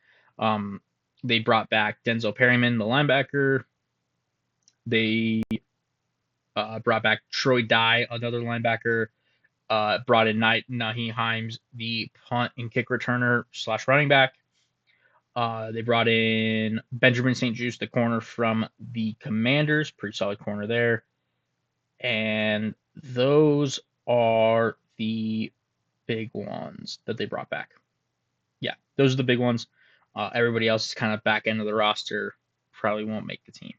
They brought back Denzel Perryman, the linebacker. They brought back Troy Dye, another linebacker. Brought in Naheem Hines, the punt and kick returner / running back. They brought in Benjamin St-Juste, the corner from the Commanders. Pretty solid corner there. And those are the big ones that they brought back. Yeah, those are the big ones. Everybody else is kind of back end of the roster. Probably won't make the team.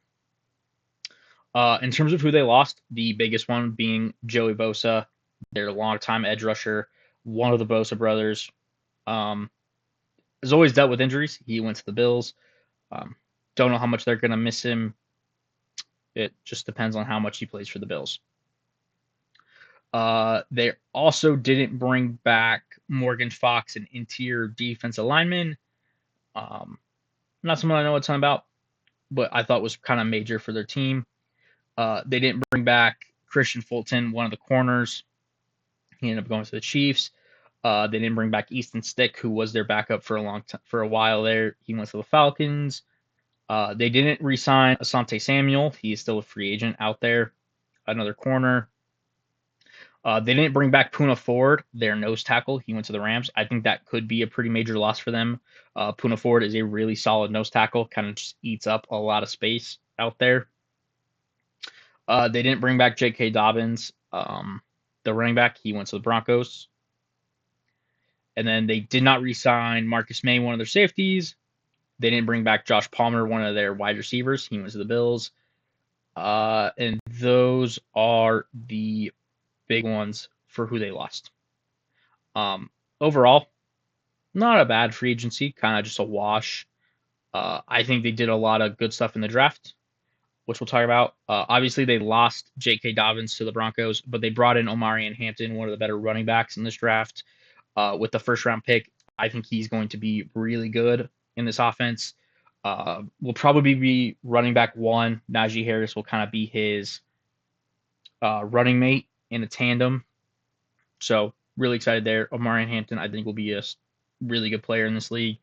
In terms of who they lost, the biggest one being Joey Bosa, their longtime edge rusher, one of the Bosa brothers. Has always dealt with injuries. He went to the Bills. Don't know how much they're going to miss him. It just depends on how much he plays for the Bills. They also didn't bring back Morgan Fox, an interior defensive lineman. Not someone I know a ton about, but I thought was kind of major for their team. They didn't bring back Christian Fulton, one of the corners. He ended up going to the Chiefs. They didn't bring back Easton Stick, who was their backup for a while there. He went to the Falcons. They didn't re-sign Asante Samuel. He is still a free agent out there. Another corner. They didn't bring back Puna Ford, their nose tackle. He went to the Rams. I think that could be a pretty major loss for them. Puna Ford is a really solid nose tackle. Kind of just eats up a lot of space out there. They didn't bring back J.K. Dobbins, the running back. He went to the Broncos. And then they did not re-sign Marcus May, one of their safeties. They didn't bring back Josh Palmer, one of their wide receivers. He went to the Bills. And those are the big ones for who they lost. Overall, not a bad free agency, kind of just a wash. I think they did a lot of good stuff in the draft, which we'll talk about. Obviously, they lost J.K. Dobbins to the Broncos, but they brought in Omarion Hampton, one of the better running backs in this draft. With the first-round pick, I think he's going to be really good in this offense. Will probably be running back one. Najee Harris will kind of be his running mate in a tandem. So really excited there. Omarion Hampton, I think, will be a really good player in this league.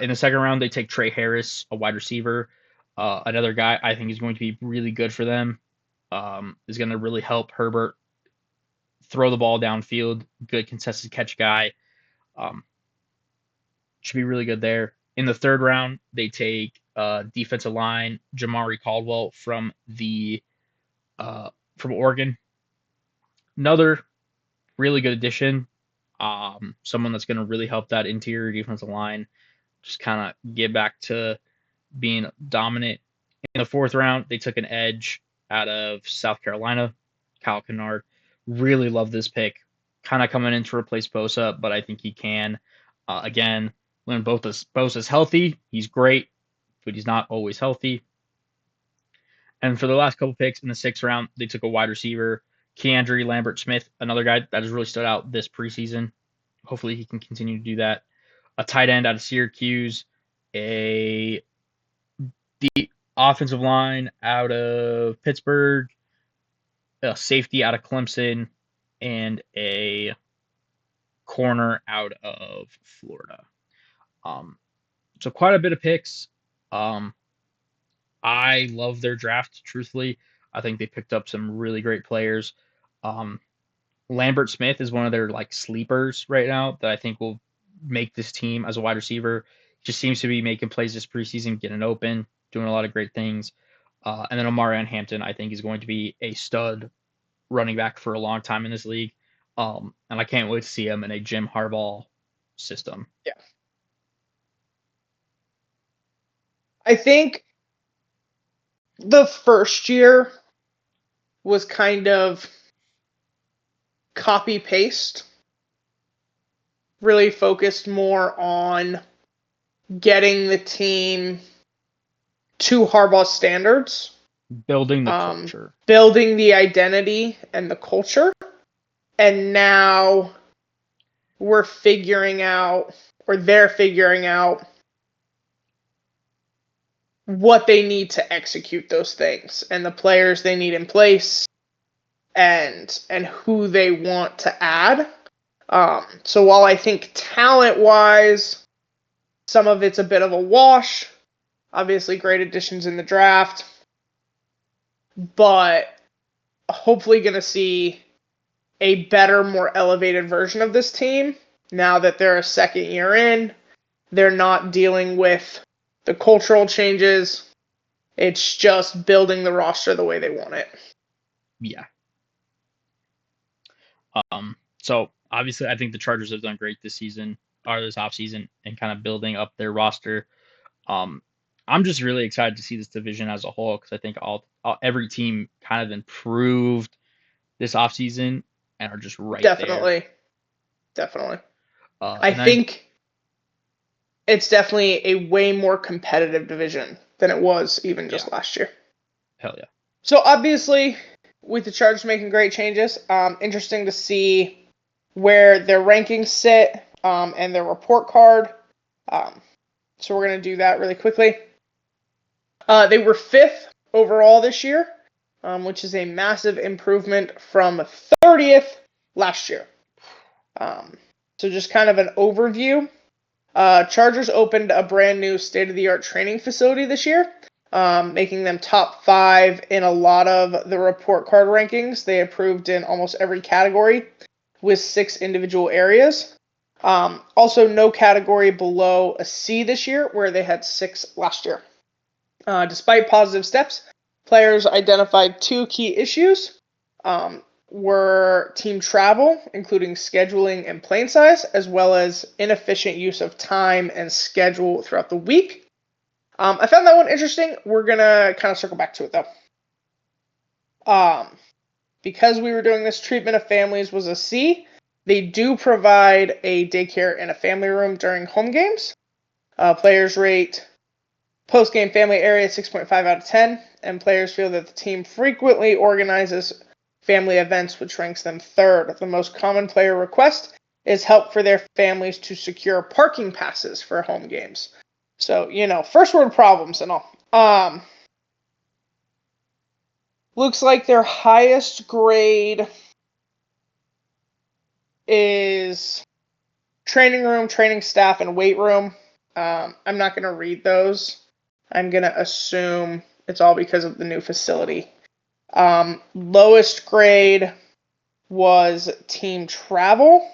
In the second round, they take Trey Harris, a wide receiver. Another guy I think is going to be really good for them. Is going to really help Herbert throw the ball downfield. Good contested catch guy. Should be really good there. In the third round, they take defensive line Jamari Caldwell from Oregon. Another really good addition. Someone that's going to really help that interior defensive line just kind of get back to being dominant. In the fourth round, they took an edge out of South Carolina, Kyle Kennard. Really love this pick. Kind of coming in to replace Bosa, but I think he can. Again, when Bosa's healthy, he's great, but he's not always healthy. And for the last couple picks in the sixth round, they took a wide receiver, Keandre Lambert-Smith, another guy that has really stood out this preseason. Hopefully he can continue to do that. A tight end out of Syracuse, the offensive line out of Pittsburgh, a safety out of Clemson, and a corner out of Florida. So quite a bit of picks. I love their draft, truthfully. I think they picked up some really great players. Um, Lambert Smith is one of their like sleepers right now that I think will make this team as a wide receiver. Just seems to be making plays this preseason, getting open, doing a lot of great things. And then Omarion Hampton, I think, is going to be a stud running back for a long time in this league. And I can't wait to see him in a Jim Harbaugh system. Yeah. I think the first year was kind of copy paste, really focused more on getting the team to Harbaugh standards, Building the culture. building the identity and the culture. And now we're figuring out, or they're figuring out, what they need to execute those things and the players they need in place and who they want to add. So while I think talent-wise, some of it's a bit of a wash, obviously great additions in the draft, but hopefully going to see a better, more elevated version of this team now that they're a second year in. They're not dealing with the cultural changes. It's just building the roster the way they want it. Yeah. So obviously I think the Chargers have done great this season or this offseason and kind of building up their roster. I'm just really excited to see this division as a whole because I think every team kind of improved this offseason and are just right Definitely. there. Definitely. I And then, think it's definitely a way more competitive division than it was even just last year. hell yeah. So obviously, with the Chargers making great changes, interesting to see where their rankings sit and their report card. So we're going to do that really quickly. They were 5th overall this year, which is a massive improvement from 30th last year. So just kind of an overview. Chargers opened a brand new state-of-the-art training facility this year, making them top 5 in a lot of the report card rankings. They improved in almost every category with 6 individual areas. Also, no category below a C this year, where they had 6 last year. Despite positive steps, players identified 2 key issues. Were team travel, including scheduling and plane size, as well as inefficient use of time and schedule throughout the week. I found that one interesting. We're going to kind of circle back to it, though. Because we were doing this, treatment of families was a C. They do provide a daycare and a family room during home games. Players rate post-game family area 6.5 out of 10, and players feel that the team frequently organizes family events, which ranks them 3rd. The most common player request is help for their families to secure parking passes for home games. So, first world problems and all. Looks like their highest grade is training room, training staff, and weight room. I'm not going to read those. I'm going to assume it's all because of the new facility. Lowest grade was team travel.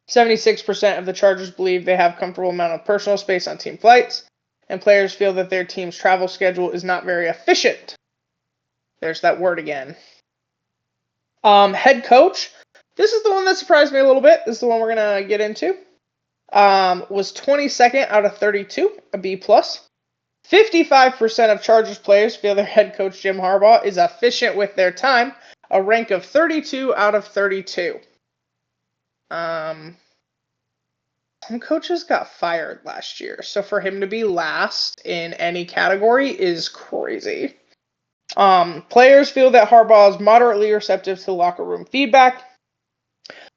76% of the Chargers believe they have comfortable amount of personal space on team flights, and players feel that their team's travel schedule is not very efficient. There's that word again. Head coach. This is the one that surprised me a little bit. This is the one we're going to get into. Was 22nd out of 32, a B+. 55% of Chargers players feel their head coach Jim Harbaugh is efficient with their time, a rank of 32 out of 32. Some coaches got fired last year, so for him to be last in any category is crazy. Players feel that Harbaugh is moderately receptive to locker room feedback,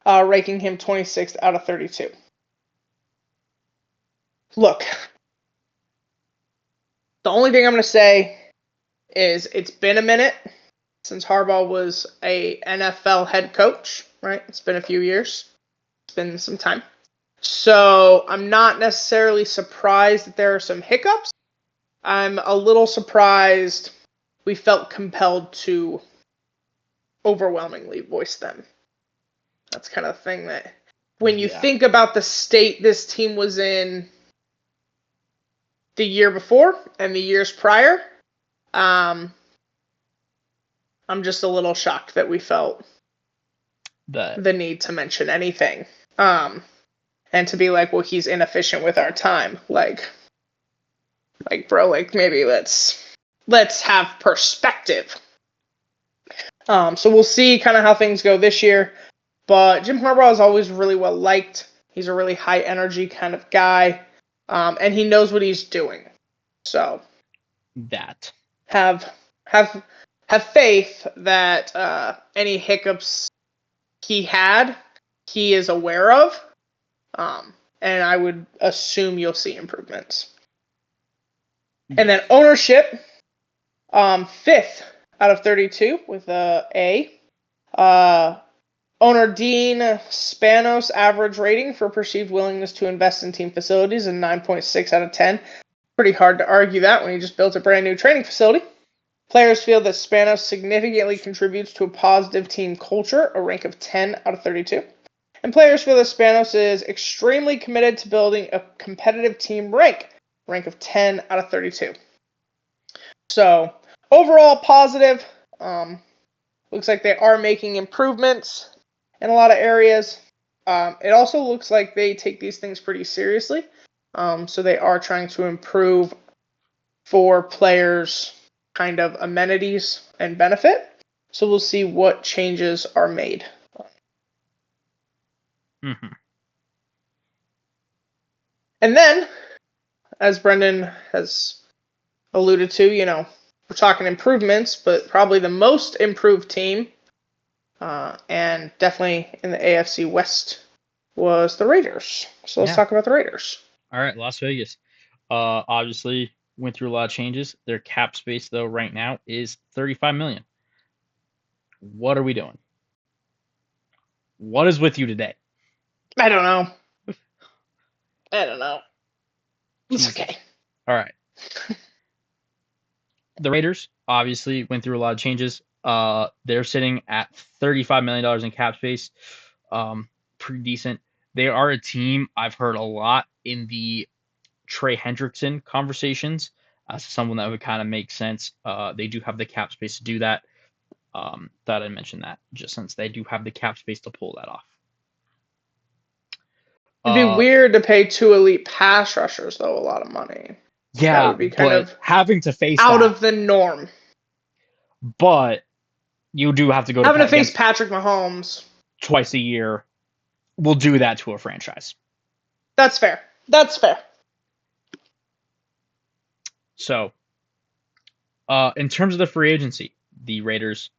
ranking him 26th out of 32. Look, the only thing I'm going to say is it's been a minute since Harbaugh was a NFL head coach, right? It's been a few years. It's been some time. So I'm not necessarily surprised that there are some hiccups. I'm a little surprised we felt compelled to overwhelmingly voice them. That's kind of the thing that when you think about the state this team was in the year before and the years prior, I'm just a little shocked that we felt the need to mention anything. And to be like, well, he's inefficient with our time. Like bro, like maybe let's have perspective. So we'll see kind of how things go this year. But Jim Harbaugh is always really well liked. He's a really high energy kind of guy, and he knows what he's doing. So that have faith that any hiccups he is aware of, and I would assume you'll see improvements. And then ownership, 5th out of 32 with a A. Owner Dean Spanos' average rating for perceived willingness to invest in team facilities is 9.6 out of 10. Pretty hard to argue that when he just built a brand new training facility. Players feel that Spanos significantly contributes to a positive team culture, a rank of 10 out of 32. And players feel that Spanos is extremely committed to building a competitive team rank of 10 out of 32. So, overall positive. Looks like they are making improvements in a lot of areas. It also looks like they take these things pretty seriously. So they are trying to improve for players' kind of amenities and benefit. So we'll see what changes are made. Mm-hmm. And then, as Brendan has alluded to, we're talking improvements, but probably the most improved team, and definitely in the AFC West, was the Raiders. So let's talk about the Raiders. All right, Las Vegas. Obviously went through a lot of changes. Their cap space, though, right now is $35 million. What are we doing? What is with you today? I don't know. It's Jesus. okay. All right. The Raiders obviously went through a lot of changes. They're sitting at $35 million in cap space. Pretty decent. They are a team I've heard a lot in the Trey Hendrickson conversations as someone that would kind of make sense. They do have the cap space to do that. Thought I'd mention that just since they do have the cap space to pull that off. It'd be weird to pay 2 elite pass rushers, though, a lot of money. Yeah, that would be kind of having to face out of the norm. But you do have to go having to face Patrick Mahomes twice a year. Will do that to a franchise. That's fair. So, in terms of the free agency, the Raiders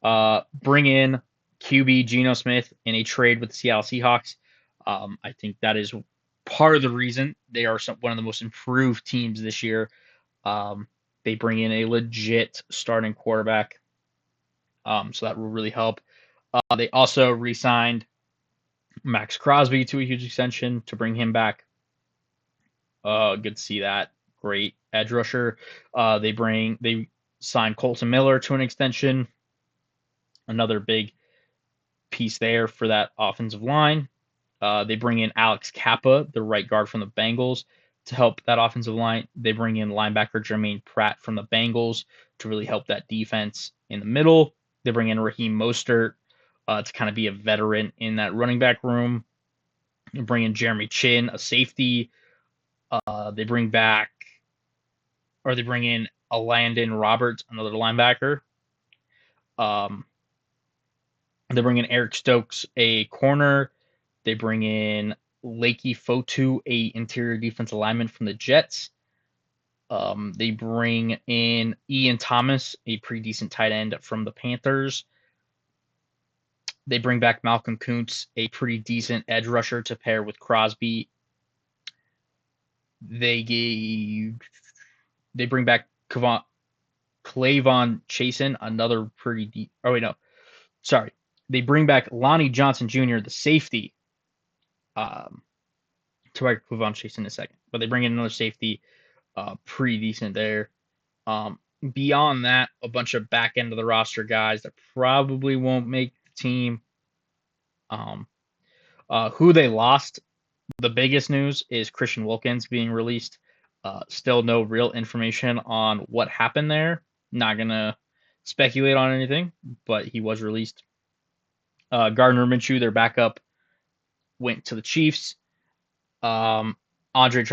bring in QB Geno Smith in a trade with the Seattle Seahawks. I think that is part of the reason they are one of the most improved teams this year. They bring in a legit starting quarterback, so that will really help. They also re-signed Max Crosby to a huge extension to bring him back. Good to see that. Great edge rusher. They signed Colton Miller to an extension. Another big piece there for that offensive line. They bring in Alex Kappa, the right guard from the Bengals, to help that offensive line. They bring in linebacker Jermaine Pratt from the Bengals to really help that defense in the middle. They bring in Raheem Mostert to kind of be a veteran in that running back room. They bring in Jeremy Chin, a safety. They bring in a Landon Roberts, another linebacker. They bring in Eric Stokes, a corner. They bring in Lakey Fotu, a interior defensive lineman from the Jets. They bring in Ian Thomas, a pretty decent tight end from the Panthers. They bring back Malcolm Kuntz, a pretty decent edge rusher to pair with Crosby. They bring back Clavon Chasen, another pretty deep. Oh wait, no, sorry. They bring back Lonnie Johnson Jr., the safety. To Clavon Chasen in a second, but they bring in another safety, pretty decent there. Beyond that, a bunch of back end of the roster guys that probably won't make the team. Who they lost, the biggest news is Christian Wilkins being released. Still no real information on what happened there. Not gonna speculate on anything, but he was released. Gardner Minshew, their backup, went to the Chiefs. Andre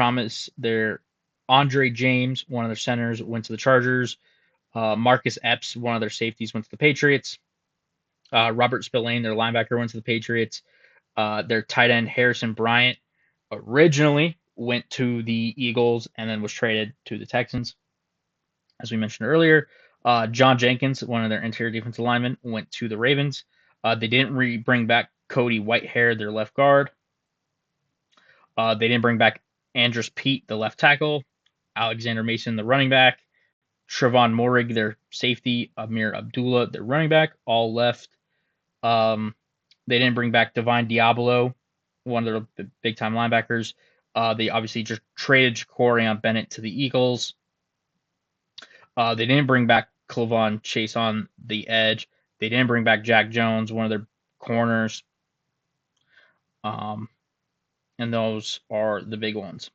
James, one of their centers, went to the Chargers. Marcus Epps, one of their safeties, went to the Patriots. Robert Spillane, their linebacker, went to the Patriots. Their tight end Harrison Bryant originally went to the Eagles and then was traded to the Texans, as we mentioned earlier. John Jenkins, one of their interior defensive linemen, went to the Ravens. They didn't bring back Cody Whitehair, their left guard. They didn't bring back Andrus Peat, the left tackle. Alexander Mason, the running back. Trevon Moehrig, their safety. Amir Abdullah, their running back. All left. They didn't bring back Divine Diablo, one of their big-time linebackers. They obviously just traded Jacorian Bennett to the Eagles. They didn't bring back Clavon Chase on the edge. They didn't bring back Jack Jones, one of their corners. And those are the big ones.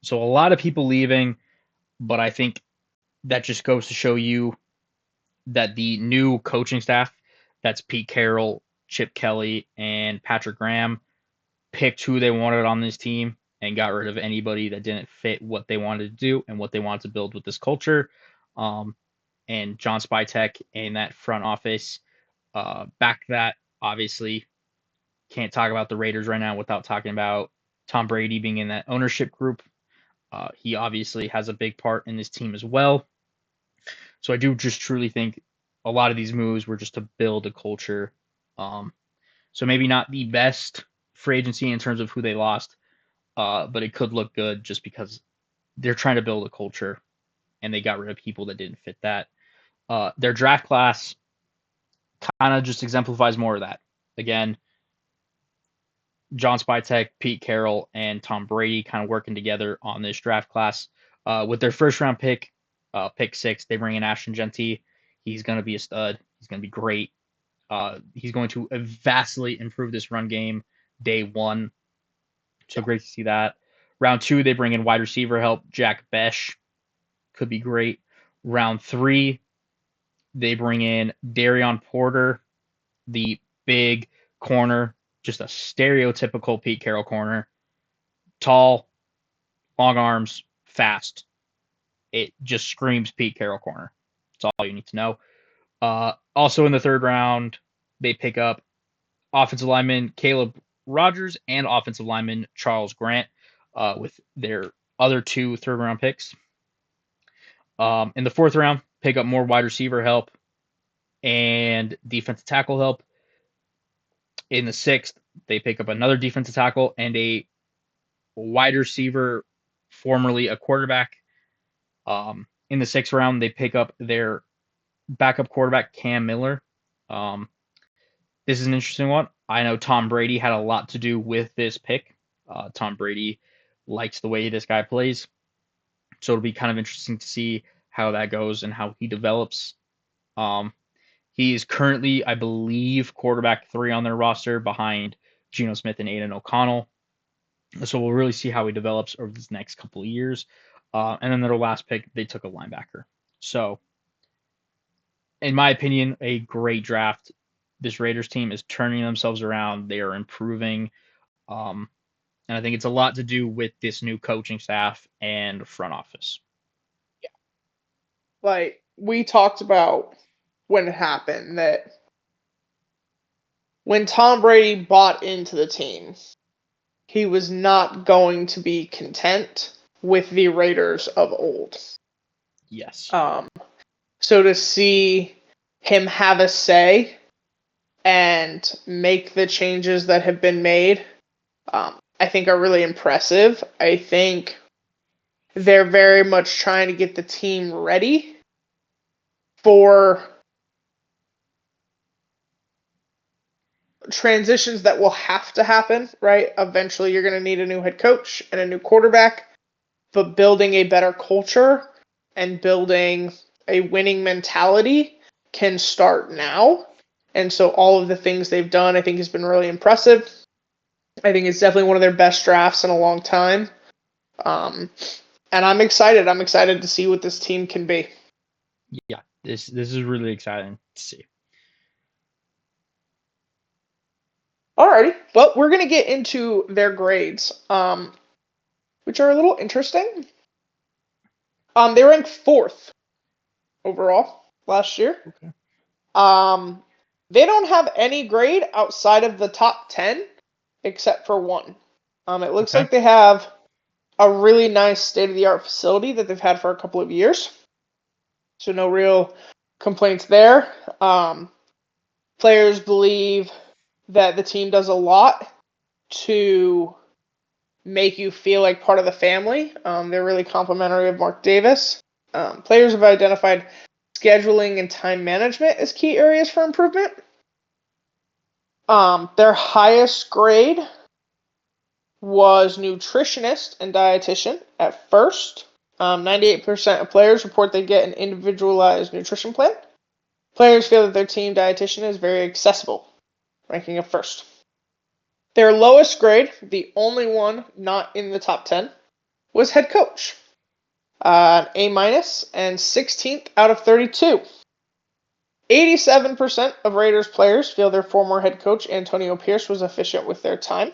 So a lot of people leaving, but I think that just goes to show you that the new coaching staff, that's Pete Carroll, Chip Kelly, and Patrick Graham, picked who they wanted on this team and got rid of anybody that didn't fit what they wanted to do and what they wanted to build with this culture. And John Spytek and that front office back that. Obviously, can't talk about the Raiders right now without talking about Tom Brady being in that ownership group. He obviously has a big part in this team as well. So I do just truly think a lot of these moves were just to build a culture. So maybe not the best free agency in terms of who they lost, but it could look good just because they're trying to build a culture and they got rid of people that didn't fit that. Their draft class kind of just exemplifies more of that. Again, John Spytek, Pete Carroll, and Tom Brady kind of working together on this draft class. With their first round pick, pick 6, they bring in Ashton Genty. He's going to be a stud. He's going to be great. He's going to vastly improve this run game day 1. So great to see that. Round 2, they bring in wide receiver help. Jack Besh could be great. Round 3, they bring in Darion Porter, the big corner, just a stereotypical Pete Carroll corner. Tall, long arms, fast. It just screams Pete Carroll corner. That's all you need to know. Also in the 3rd round, they pick up offensive lineman Caleb Rogers and offensive lineman Charles Grant with their other 2 3rd-round picks. In the 4th round, pick up more wide receiver help and defensive tackle help. In the 6th, they pick up another defensive tackle and a wide receiver, formerly a quarterback. In the 6th round, they pick up their backup quarterback, Cam Miller. This is an interesting one. I know Tom Brady had a lot to do with this pick. Tom Brady likes the way this guy plays. So it'll be kind of interesting to see how that goes and how he develops. He is currently, I believe, quarterback 3 on their roster behind Geno Smith and Aiden O'Connell. So we'll really see how he develops over these next couple of years. And then their last pick, they took a linebacker. So, in my opinion, a great draft. This Raiders team is turning themselves around. They are improving. And I think it's a lot to do with this new coaching staff and front office. Yeah. Like, we talked about when it happened that when Tom Brady bought into the team, he was not going to be content with the Raiders of old. Yes. So to see him have a say and make the changes that have been made, I think are really impressive. I think they're very much trying to get the team ready for transitions that will have to happen, right? Eventually, you're going to need a new head coach and a new quarterback, but building a better culture and building a winning mentality can start now. And so all of the things they've done, I think, has been really impressive. I think it's definitely one of their best drafts in a long time. And I'm excited. I'm excited to see what this team can be. Yeah, this is really exciting to see. Alrighty, well, we're gonna get into their grades, which are a little interesting. They ranked 4th overall last year. Okay. They don't have any grade outside of the top 10, except for one. It looks Okay. like they have a really nice state-of-the-art facility that they've had for a couple of years, so no real complaints there. Players believe that the team does a lot to make you feel like part of the family. They're really complimentary of Mark Davis. Players have identified scheduling and time management as key areas for improvement. Their highest grade was nutritionist and dietitian at first. 98% of players report they get an individualized nutrition plan. Players feel that their team dietitian is very accessible, ranking at first. Their lowest grade, the only one not in the top 10, was head coach. An A minus and 16th out of 32. 87% of Raiders players feel their former head coach Antonio Pierce was efficient with their time.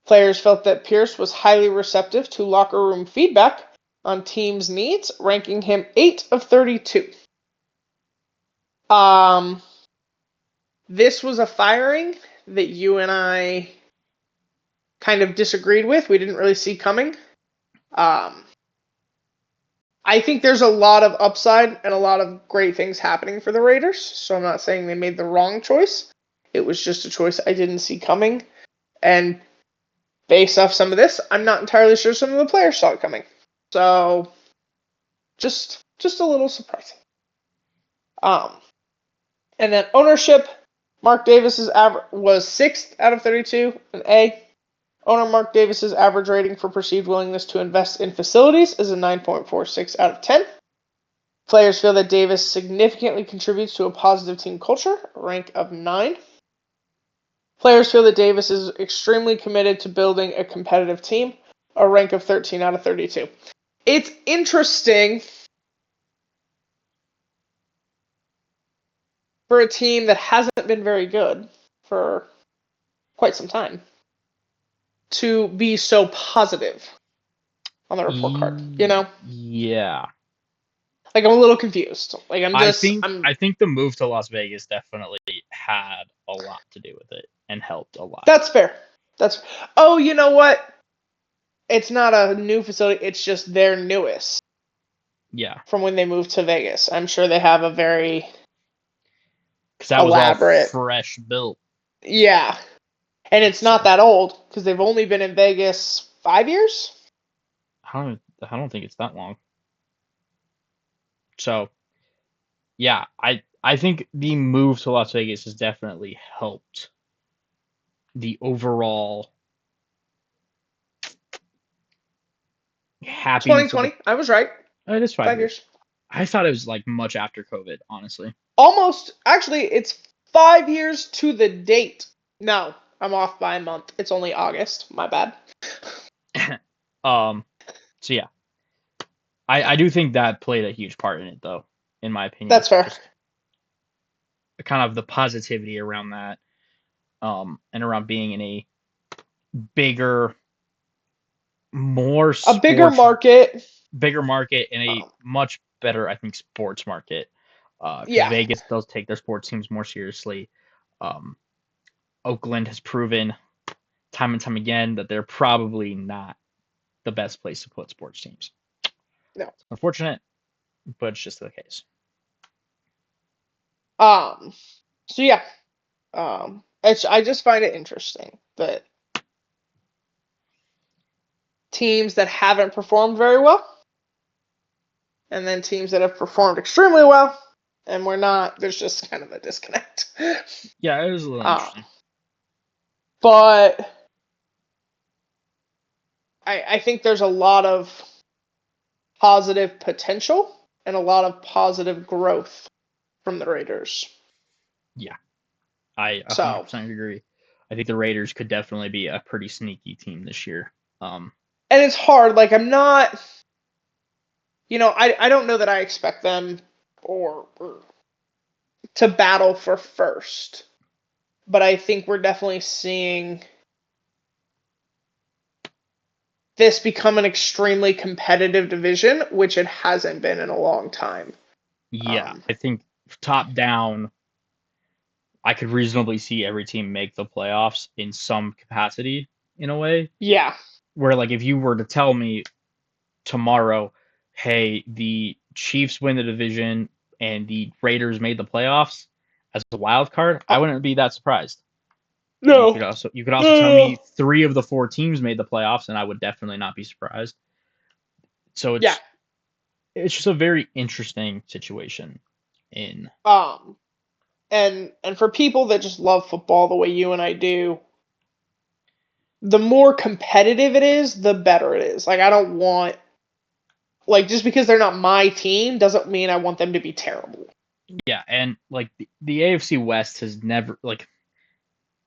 Players felt that Pierce was highly receptive to locker room feedback on teams' needs, ranking him 8 of 32. This was a firing that you and I kind of disagreed with. We didn't really see coming. I think there's a lot of upside and a lot of great things happening for the Raiders, so I'm not saying they made the wrong choice. It was just a choice I didn't see coming. And based off some of this, I'm not entirely sure some of the players saw it coming. So just a little surprising. And then ownership, Mark Davis's average was 6th out of 32, an A. Owner Mark Davis's average rating for perceived willingness to invest in facilities is a 9.46 out of 10. Players feel that Davis significantly contributes to a positive team culture, a rank of 9. Players feel that Davis is extremely committed to building a competitive team, a rank of 13 out of 32. It's interesting for a team that hasn't been very good for quite some time to be so positive on the report card, you know? Yeah. Like, I'm a little confused. Like, I think the move to Las Vegas definitely had a lot to do with it and helped a lot. That's fair. Oh, you know what? It's not a new facility. It's just their newest. Yeah. From when they moved to Vegas. I'm sure they have a very because that elaborate, was all fresh built. Yeah. And it's not that old because they've only been in Vegas 5 years. I don't think it's that long. So, yeah, I think the move to Las Vegas has definitely helped the overall happiness of 2020. I was right. It is 5 5 years. years. I thought it was like much after COVID, honestly. Almost. Actually, it's 5 years to the date. No, I'm off by a month. It's only August. My bad. So yeah, I do think that played a huge part in it, though, in my opinion. That's fair. Just kind of the positivity around that, and around being in a bigger, more A bigger market, and a Um, much better, I think, sports market. Because yeah. Vegas does take their sports teams more seriously. Oakland has proven time and time again that they're probably not the best place to put sports teams. No. It's unfortunate, but it's just the case. So yeah. I just find it interesting that teams that haven't performed very well, and then teams that have performed extremely well, and we're not. There's just kind of a disconnect. Yeah, it was a little interesting. But I think there's a lot of positive potential and a lot of positive growth from the Raiders. Yeah, I So 100% agree. I think the Raiders could definitely be a pretty sneaky team this year. and it's hard. Like I'm not, I don't know that I expect them or to battle for first, but I think we're definitely seeing this become an extremely competitive division, which it hasn't been in a long time. Yeah, I think top down, I could reasonably see every team make the playoffs in some capacity, in a way. Yeah. Where, like, if you were to tell me tomorrow, hey, the Chiefs win the division and the Raiders made the playoffs as a wild card, I wouldn't be that surprised. No. You could also tell me 3 of the 4 teams made the playoffs, and I would definitely not be surprised. So it's just a very interesting situation. And for people that just love football the way you and I do, the more competitive it is, the better it is. Like I don't want, like, just because they're not my team doesn't mean I want them to be terrible. Yeah, and like the AFC West has never, like,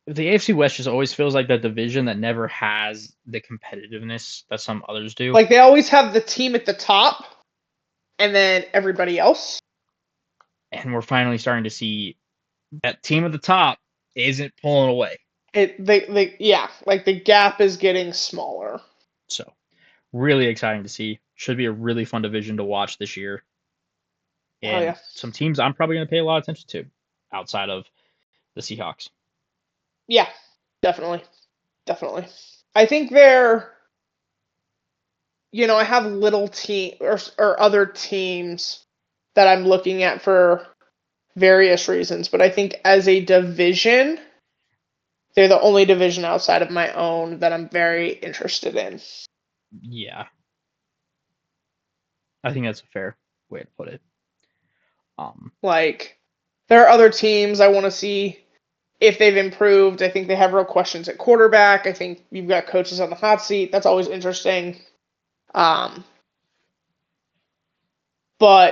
the AFC West just always feels like the division that never has the competitiveness that some others do. Like they always have the team at the top and then everybody else. And we're finally starting to see that team at the top isn't pulling away. Like the gap is getting smaller. So really exciting to see. Should be a really fun division to watch this year. And yeah. some teams I'm probably going to pay a lot of attention to outside of the Seahawks. Yeah, definitely. Definitely. I think they're, I have little team or other teams that I'm looking at for various reasons, but I think as a division, they're the only division outside of my own that I'm very interested in. Yeah. I think that's a fair way to put it. Like, there are other teams I want to see if they've improved. I think they have real questions at quarterback. I think you've got coaches on the hot seat. That's always interesting. But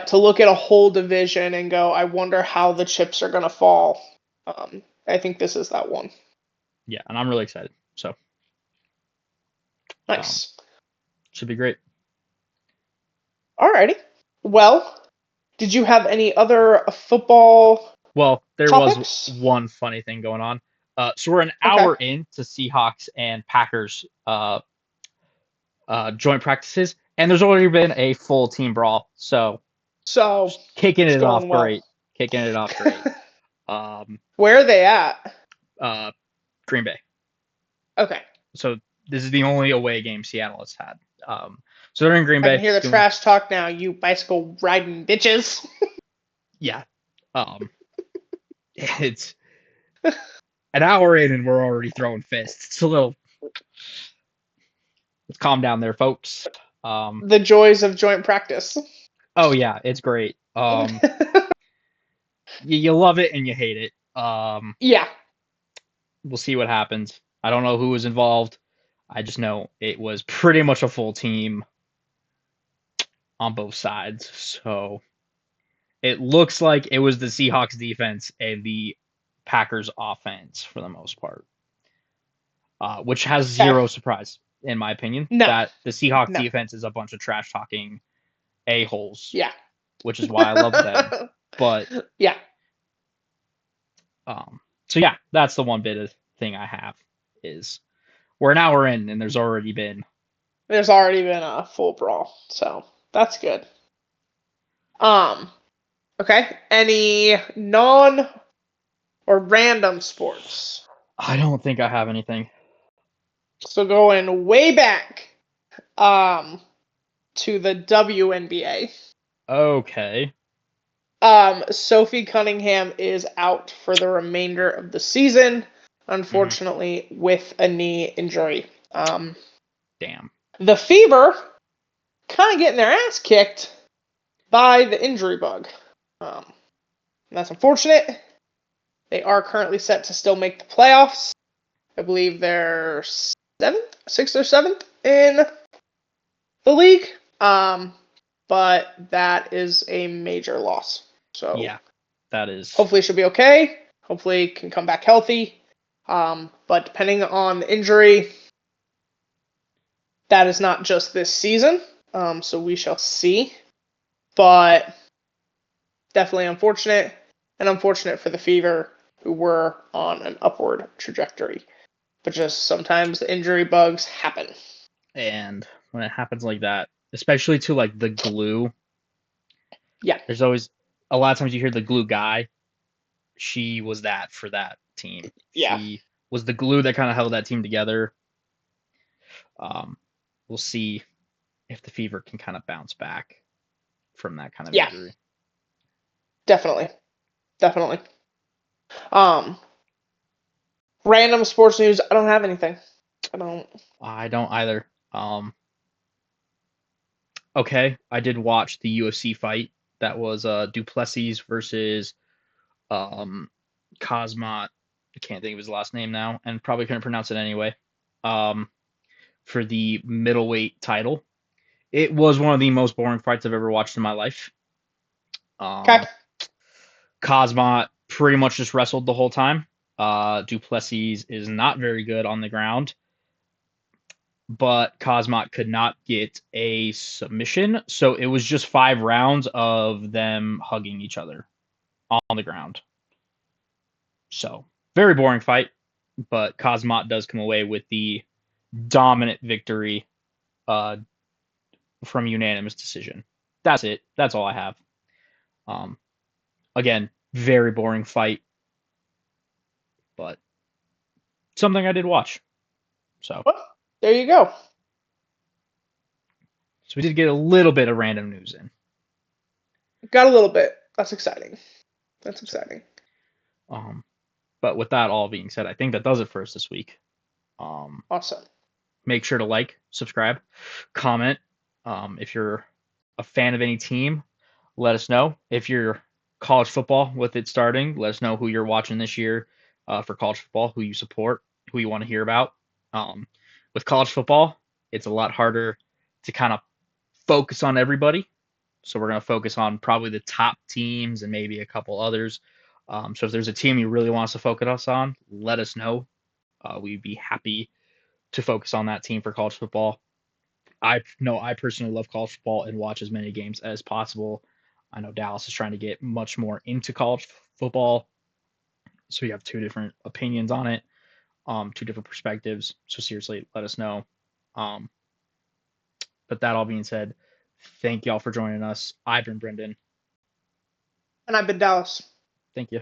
to look at a whole division and go, I wonder how the chips are going to fall. I think this is that one. Yeah, and I'm really excited. So Nice. Should be great. Alrighty. Well, did you have any other football? Well, there topics? was one funny thing going on. So we're an hour into Seahawks and Packers joint practices, and there's already been a full team brawl. So kicking it off great. Kicking it off great. Where are they at? Green Bay. Okay. So this is the only away game Seattle has had. So they're in Green Bay. I can hear the trash talk now, you bicycle riding bitches. Yeah. It's an hour in and we're already throwing fists. It's a little. Let's calm down there, folks. The joys of joint practice. Oh yeah, it's great. You love it and you hate it. Yeah. We'll see what happens. I don't know who was involved. I just know it was pretty much a full team on both sides. So it looks like it was the Seahawks defense and the Packers offense for the most part, which has zero surprise in my opinion. That the Seahawks defense is a bunch of trash talking a-holes. Yeah. Which is why I love them. But yeah. So yeah, that's the one bit of thing I have is we're an hour in and there's already been a full brawl. So that's good. Okay. Any non or random sports? I don't think I have anything. So going way back to the WNBA. Okay. Sophie Cunningham is out for the remainder of the season, unfortunately, with a knee injury. Damn. The Fever kind of getting their ass kicked by the injury bug. And that's unfortunate. They are currently set to still make the playoffs. I believe they're sixth or seventh in the league. But that is a major loss. So Yeah, that is. hopefully she'll be okay. Hopefully can come back healthy. But depending on the injury, that is not just this season. So we shall see. But definitely unfortunate, and unfortunate for the Fever, who were on an upward trajectory. But just sometimes the injury bugs happen. And when it happens like that, especially to like the glue, Yeah. there's always a lot of times you hear the glue guy. She was that for that team. Yeah. She was the glue that kind of held that team together. We'll see if the Fever can kind of bounce back from that kind of Yeah. injury. Definitely. Definitely. Random sports news. I don't have anything. I don't either. Okay, I did watch the UFC fight. That was Duplessis versus Cosmot. I can't think of his last name now, and probably couldn't pronounce it anyway. For the middleweight title, it was one of the most boring fights I've ever watched in my life. Okay. Cosmot pretty much just wrestled the whole time. Duplessis is not very good on the ground, but Cosmot could not get a submission, so it was just 5 rounds of them hugging each other on the ground. So, very boring fight, but Cosmot does come away with the dominant victory uh, from unanimous decision. That's it. That's all I have. Um, again, very boring fight, but something I did watch. So there you go. we did get a little bit of random news in. Got a little bit. That's exciting. That's exciting. But with that all being said, I think that does it for us this week. Awesome. Make sure to like, subscribe, comment. If you're a fan of any team, let us know. If you're college football with it starting, let us know who you're watching this year for college football, who you support, who you want to hear about. With college football, it's a lot harder to kind of focus on everybody. So we're going to focus on probably the top teams and maybe a couple others. So if there's a team you really want us to focus on, let us know. We'd be happy to focus on that team for college football. I know I personally love college football and watch as many games as possible. I know Dallas is trying to get much more into college football. So you have two different opinions on it, two different perspectives. So seriously, let us know. But that all being said, thank y'all for joining us. I've been Brendan. And I've been Dallas. Thank you.